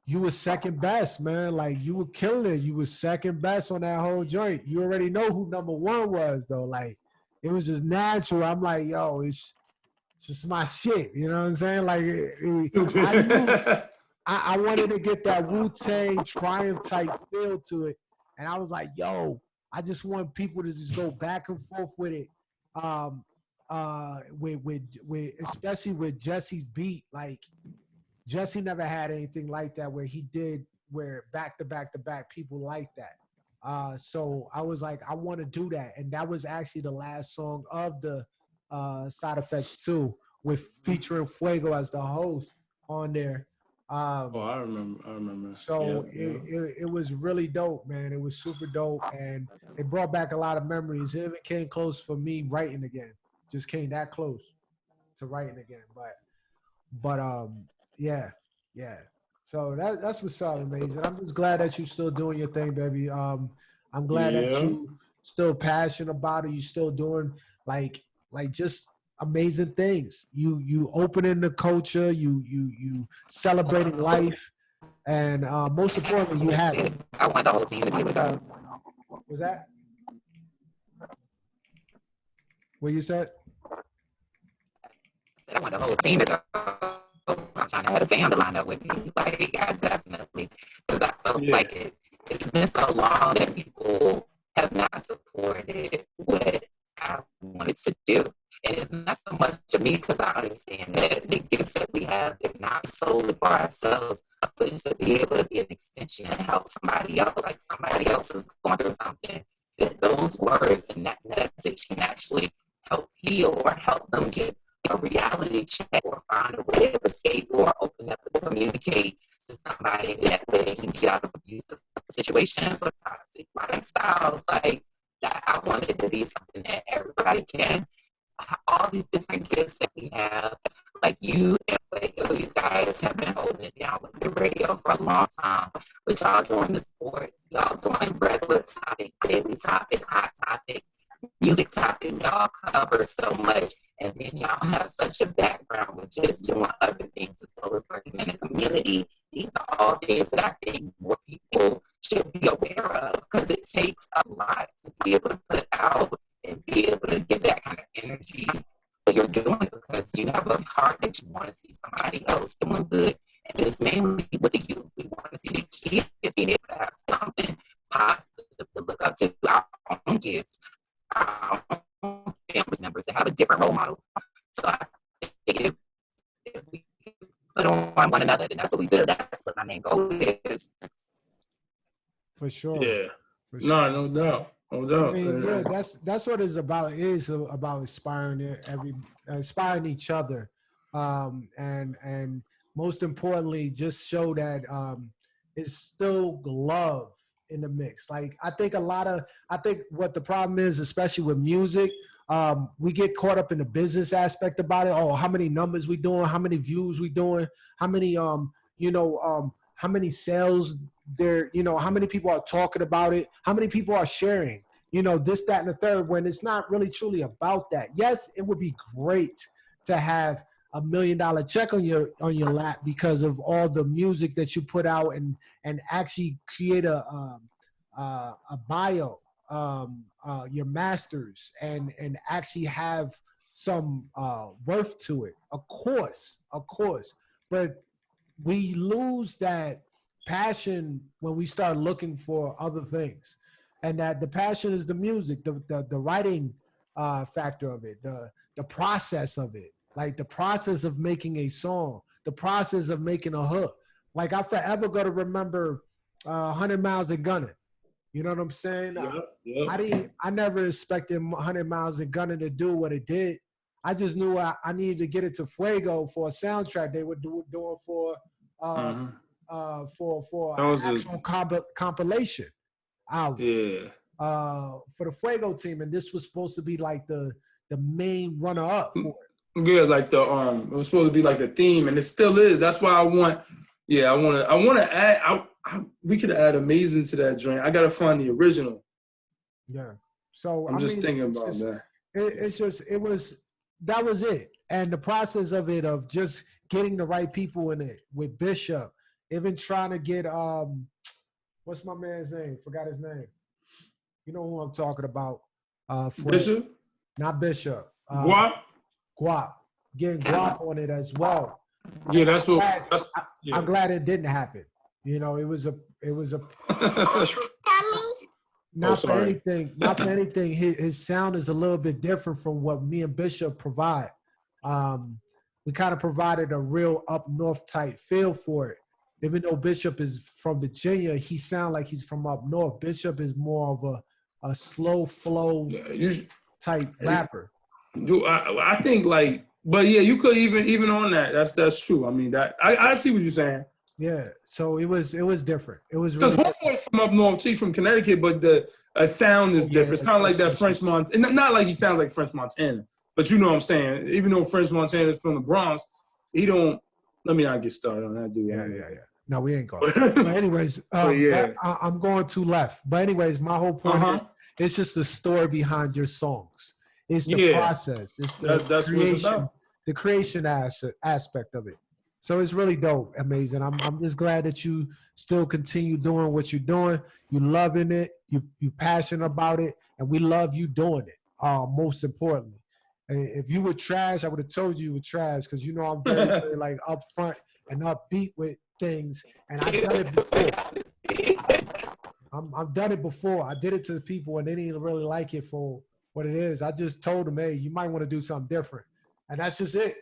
you were second best, man. Like you were killing it. You were second best on that whole joint. You already know who number one was though. Like it was just natural. I'm like, yo, it's just my shit. You know what I'm saying? Like I wanted to get that Wu-Tang Triumph type feel to it. And I was like, yo, I just want people to just go back and forth with it. With especially with Jesse's beat. Like Jesse never had anything like that where back to back people like that. So I was like, I want to do that. And that was actually the last song of the Side Effects 2 with featuring Fuego as the host on there. I remember. So it was really dope, man. It was super dope, and it brought back a lot of memories. It even came close for me writing again. Just came that close to writing again. But yeah. So that's what's up, Amazin. I'm just glad that you're still doing your thing, baby. I'm glad that you still passionate about it. You still doing like just amazing things. You opening the culture. You celebrating life, and most importantly, you have it. I want the whole team to be able to go. Was that what you said? I want the whole team to go. I'm trying to have a family line up with me. Like, I definitely, because I felt like it's been so long that people have not supported what I wanted to do. And it's not so much to me because I understand that the gifts that we have, they're not solely for ourselves, but it's to be able to be an extension and help somebody else. Like somebody else is going through something, that those words and that message can actually help heal or help them get a reality check or find a way of escape or open up and communicate to somebody that way they can get out of abusive situations or toxic lifestyles. Like that, I want it to be something that everybody can. All these different gifts that we have, like you and Fuego, you guys have been holding it down with the radio for a long time. But y'all doing the sports, y'all doing regular topics, daily topics, hot topics, music topics. Y'all cover so much. And then y'all have such a background with just doing other things as well as working in the community. These are all things that I think more people should be aware of because it takes a lot to be able to put out and be able to get that kind of energy that you're doing because you have a heart that you want to see somebody else doing good. And it's mainly with the youth. We want to see the kids being able to have something positive to look up to, our own kids, our own family members that have a different role model. So I think if we put on one another, then that's what we do. That's what my main goal is. For sure. Yeah. For sure. No doubt. No doubt. I mean, that's what it's about. It is about inspiring each other, and most importantly, just show that it's still love in the mix. Like I think what the problem is, especially with music, we get caught up in the business aspect about it. Oh, how many numbers we doing? How many views we doing? How many how many sales there? How many people are talking about it? How many people are sharing? This, that, and the third. When it's not really truly about that. Yes, it would be great to have $1 million check on your lap because of all the music that you put out and actually create a bio, your masters, and actually have some worth to it. Of course. But we lose that passion when we start looking for other things. And that the passion is the music, the writing factor of it, the process of it, like the process of making a song, the process of making a hook. Like I'm forever gonna remember 100 Miles and Gunning. You know what I'm saying? Yep. I never expected 100 Miles and Gunning to do what it did. I just knew I needed to get it to Fuego for a soundtrack they were doing for an actual compilation album. Yeah. For the Fuego team, and this was supposed to be like the main runner-up for it. Yeah, like it was supposed to be like the theme, and it still is. That's why I want to add. We could add Amazin to that joint. I gotta find the original. Yeah. So I'm just thinking about that. That was it. And the process of it, of just getting the right people in it with Bishop, even trying to get, what's my man's name? Forgot his name. You know who I'm talking about. Bishop? Not Bishop. Guap? Getting Guap on it as well. Yeah, I'm glad it didn't happen. You know, it was a not for anything. His sound is a little bit different from what me and Bishop provide. We kind of provided a real up north type feel for it. Even though Bishop is from Virginia, he sounds like he's from up north. Bishop is more of a slow flow type rapper. I think like, but yeah, you could even on that. That's true. I mean, that I see what you're saying. Yeah, so it was different. It was because really homeboy from up north, he's from Connecticut, but the sound is different. It's kind of like that French Montana. Not like he sounds like French Montana, but you know what I'm saying. Even though French Montana is from the Bronx, he don't. Let me not get started on that, dude. Yeah. No, we ain't going. But anyways, I'm going to left. But anyways, my whole point is it's just the story behind your songs. It's the process. It's the that's creation. What it's about. The creation aspect of it. So it's really dope, Amazin. I'm just glad that you still continue doing what you're doing. You loving it. You passionate about it, and we love you doing it. Most importantly, if you were trash, I would have told you were trash because you know I'm very, very like upfront and upbeat with things, and I've done it before. I've done it before. I did it to the people, and they didn't really like it for what it is. I just told them, hey, you might want to do something different, and that's just it.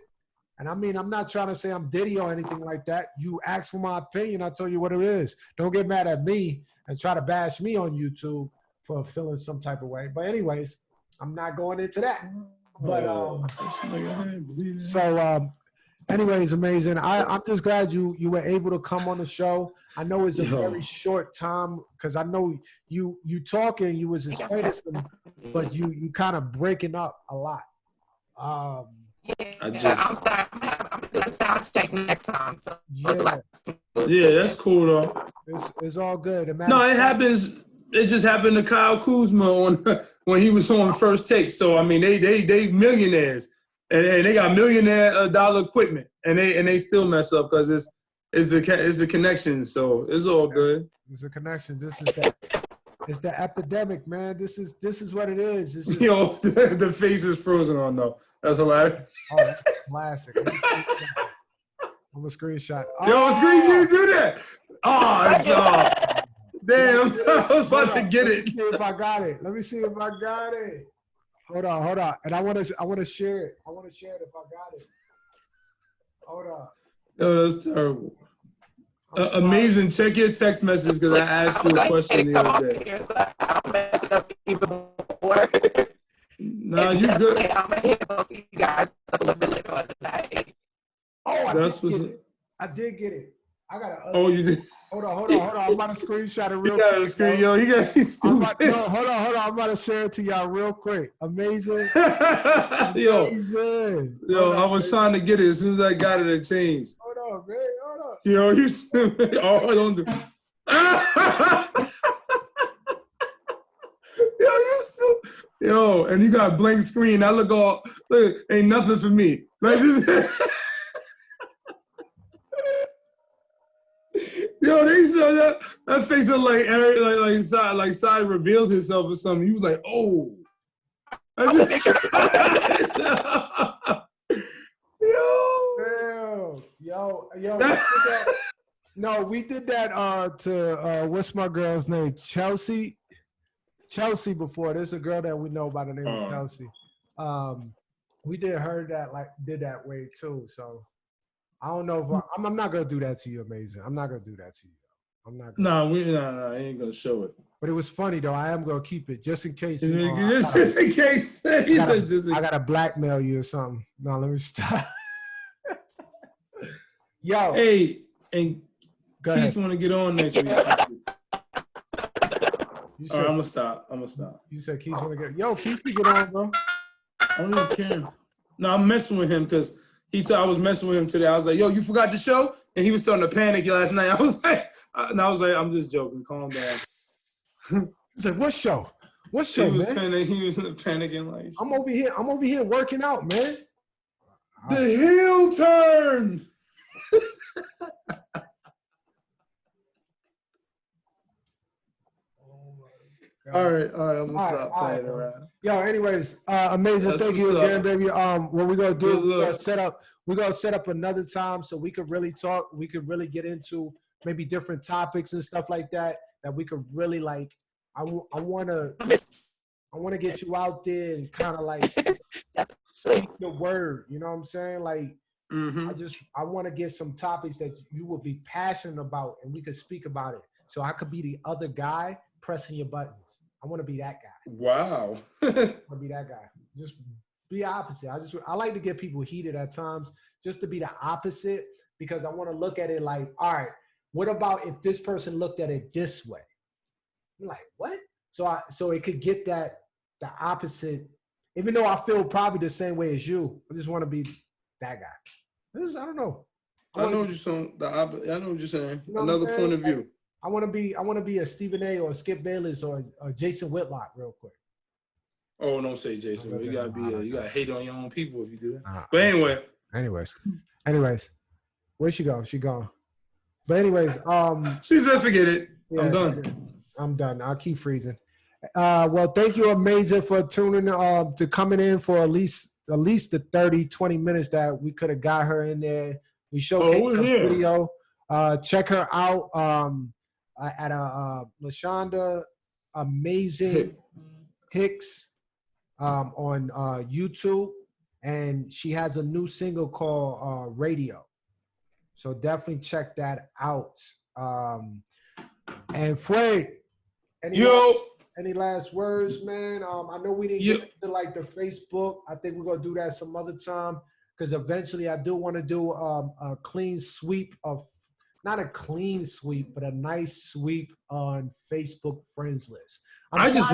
And I mean, I'm not trying to say I'm Diddy or anything like that. You asked for my opinion, I tell you what it is. Don't get mad at me and try to bash me on YouTube for feeling some type of way. But anyways, I'm not going into that. But anyways, Amazin. I'm just glad you were able to come on the show. I know it's a very short time because I know you talking, you was explaining something, but you kind of breaking up a lot. I'm sorry. I'm gonna do a sound check next time. So that's cool though. It's all good. No, it happens. It just happened to Kyle Kuzma when he was on First Take. So I mean, they millionaires and they got millionaire dollar equipment, and they still mess up because it's a connection. So it's all good. It's a connection. This is that. It's the epidemic, man. This is what it is. It's just, the face is frozen on though. That's hilarious. Oh, that's classic. I'm a screenshot. You do that. Oh, damn. I was about to get it. Let me see if I got it. Hold on. And I want to share it. I want to share it if I got it. Hold on. Yo, that's terrible. Amazing. Check your text message because I asked you a question the other day. I'll mess it up even more. No, you good. I'm going to hit both of you guys a little bit later on tonight. Oh, I did get it. I got to. Oh, you did? Hold on. I'm about to screenshot it real quick. You got to screen, yo. You got to be stupid. Hold on. I'm about to share it to y'all real quick. Amazing. Yo, I was trying to get it. As soon as I got it, it changed. Hold on, man. Yo, you stupid. Oh, don't do. Yo, you stupid. Yo, and you got a blank screen. I look, ain't nothing for me. Like this. Yo, they saw that face of like Siah revealed himself or something. You was like, oh. I just make sure Yo. No, we did that to what's my girl's name? Chelsea before. There's a girl that we know by the name of Chelsea. We did that way too. So I don't know if I'm not gonna do that to you, Amazin. I'm not gonna do that to you. I'm not. No, I ain't gonna show it. But it was funny though. I am gonna keep it just in case. Just in case. I gotta blackmail you or something. No, let me stop. Yo. Hey, and Keith want to get on next week. All right, I'm gonna stop. You said Keith want to get. Yo, Keith can get on, bro. I don't even care. No, I'm messing with him because he said I was messing with him today. I was like, yo, you forgot the show? And he was starting to panic last night. I was like, I'm just joking. Calm down. He's like, what show? What show, man? He was panicking like. I'm over here working out, man. The heel turn. All right. I'm gonna stop playing around. Yo, anyways, amazing. That's Thank you again, up. baby. What we're gonna do? We're gonna set up another time so we could really talk. We could really get into maybe different topics and stuff like that. That we could really like. I wanna get you out there and kind of like speak the word. You know what I'm saying? Like, I want to get some topics that you will be passionate about, and we could speak about it. So I could be the other guy pressing your buttons. I want to be that guy. Wow. I want to be that guy. Just be opposite. I like to get people heated at times, just to be the opposite, because I want to look at it like, all right, what about if this person looked at it this way? I'm like, what? So it could get the opposite, even though I feel probably the same way as you. I just want to be that guy. I don't know. I know what you're saying. I know what you're saying. You know Another point of view. I want to be a Stephen A. or a Skip Bayless or a Jason Whitlock real quick. Oh, don't say Jason. You gotta hate on your own people if you do that. But anyway. Anyways, where'd she go? She gone. But anyways, she said, forget it. Yeah, I'm done. I'll keep freezing. Well, thank you, Amazin, for tuning to coming in for at least the 30-20 minutes that we could have got her in there. We showcased her video. Check her out at LaShonda Amazing Hicks on YouTube, and she has a new single called Radio. So definitely check that out. And Fuego, any last words, man? I know we didn't get into like the Facebook. I think we're gonna do that some other time, because eventually I do want to do a clean sweep of, not a clean sweep, but a nice sweep on Facebook friends list. I just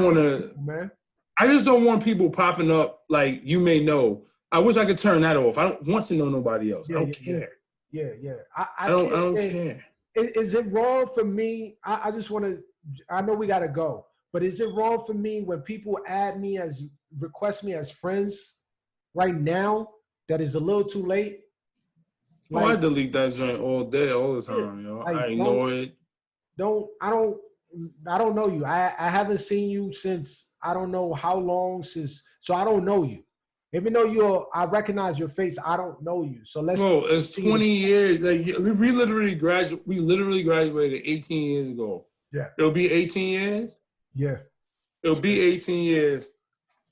don't want people popping up like you may know. I wish I could turn that off. I don't want to know nobody else. I don't care. Yeah. I don't care. Is it wrong for me? I just want to, I know we got to go, but is it wrong for me when people request me as friends right now that is a little too late? Like, I delete that joint all day, all the time, yo. Like, I ignore it. I don't know you. I haven't seen you since I don't know how long so I don't know you. Even though I recognize your face, I don't know you. So let's. Bro, it's 20 years. Like, we literally graduated 18 years ago. Yeah. It'll be 18 years. Yeah. It'll be 18 years.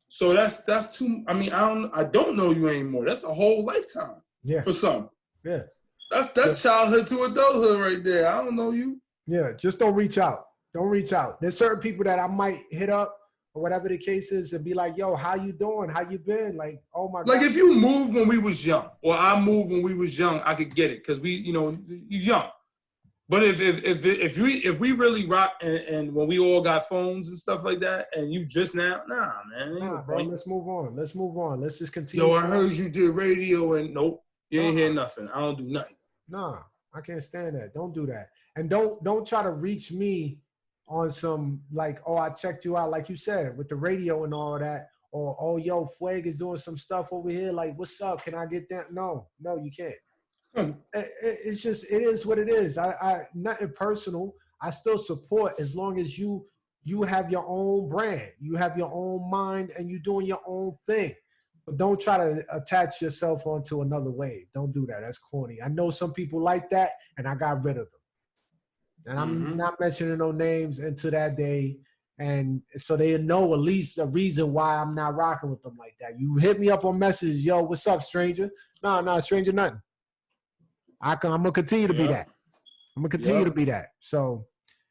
So that's too. I mean, I don't know you anymore. That's a whole lifetime. Yeah. For some. Yeah. That's childhood to adulthood right there. I don't know you. Yeah. Just don't reach out. Don't reach out. There's certain people that I might hit up, or whatever the case is, and be like, yo, how you doing? How you been? Like, oh my God. Like, if you moved when we was young, or I moved when we was young, I could get it, because you're young. But if we really rock and when we all got phones and stuff like that, and you just now, nah, man. Nah, bro, let's move on. Let's just continue. So I heard you did radio, and nope, you ain't hear nothing. I don't do nothing. Nah, I can't stand that. Don't do that. And don't try to reach me on some like, oh, I checked you out, like you said, with the radio and all that, or, oh, yo, Fuego is doing some stuff over here, like, what's up? Can I get that? No, you can't. It's just, it is what it is. I nothing personal. I still support as long as you you have your own brand. You have your own mind and you're doing your own thing. But don't try to attach yourself onto another wave. Don't do that. That's corny. I know some people like that, and I got rid of them. And I'm not mentioning no names until that day. And so they know at least a reason why I'm not rocking with them like that. You hit me up on message, yo, what's up, stranger? No, stranger, nothing. I'm going to continue to be that. I'm going to continue to be that. So.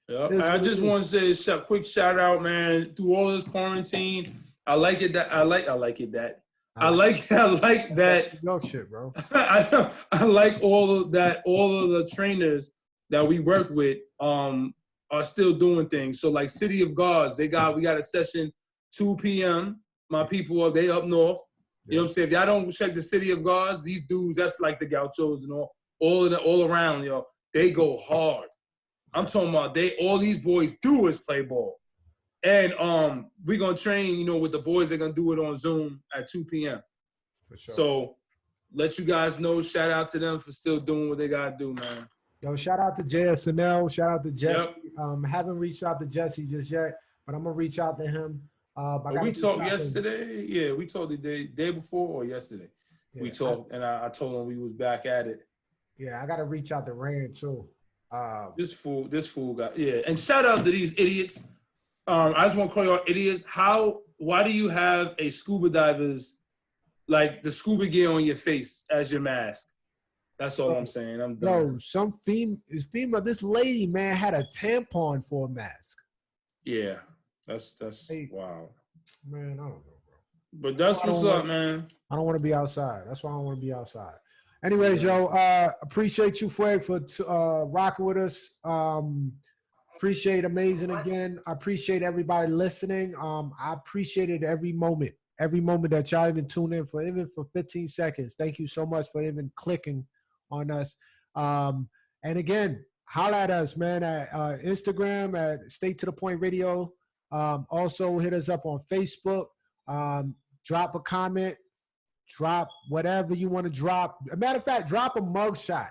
I just want to say a quick shout out, man, through all this quarantine. I like it that. I like that. Yo, shit, bro. I like all of that. All of the trainers that we work with are still doing things. So like City of Gods, we got a session 2 p.m. My people they up north. You know what I'm saying? If y'all don't check the City of Gods, these dudes, that's like the Gauchos and all around, yo, they go hard. I'm talking about all these boys do is play ball. And we're gonna train, with the boys, they're gonna do it on Zoom at 2 p.m. For sure. So let you guys know, shout out to them for still doing what they gotta do, man. Yo, shout out to JSNL, shout out to Jesse. Yep. Haven't reached out to Jesse just yet, but I'm gonna reach out to him. We talked yesterday. Yeah, we talked the day before or yesterday. Yeah, we talked, and I told him we was back at it. Yeah, I gotta reach out to Rand too. This fool got and shout out to these idiots. I just want to call y'all idiots. Why do you have a scuba diver's like the scuba gear on your face as your mask? That's all I'm saying. I'm done. No, some female. This lady, man, had a tampon for a mask. Yeah, that's wow. Man, I don't know, bro. But that's what's up, man. I don't want to be outside. That's why I don't want to be outside. Anyways, yo, appreciate you, Fueg, for rocking with us. Appreciate Amazin again. I appreciate everybody listening. I appreciated every moment that y'all even tune in for, even for 15 seconds. Thank you so much for even clicking on us. And again, holla at us, man, at Instagram at St82dapoint Radio. Also hit us up on Facebook. Drop a comment. Drop whatever you want to drop. As a matter of fact, drop a mugshot.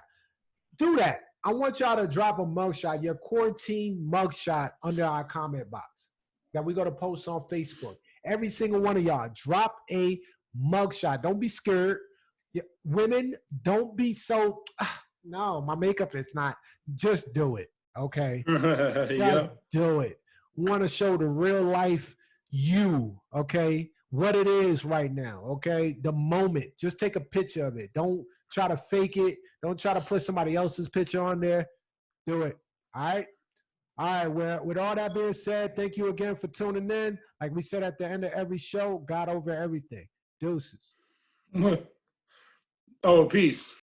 Do that. I want y'all to drop a mugshot, your quarantine mugshot under our comment box that we're going to post on Facebook. Every single one of y'all, drop a mugshot. Don't be scared. Women, don't be so, no, my makeup is not. Just do it, okay? Just do it. We want to show the real life you, okay? What it is right now, okay? The moment. Just take a picture of it. Don't try to fake it. Don't try to put somebody else's picture on there. Do it, all right? All right, well, with all that being said, thank you again for tuning in. Like we said at the end of every show, God over everything. Deuces. Oh, peace.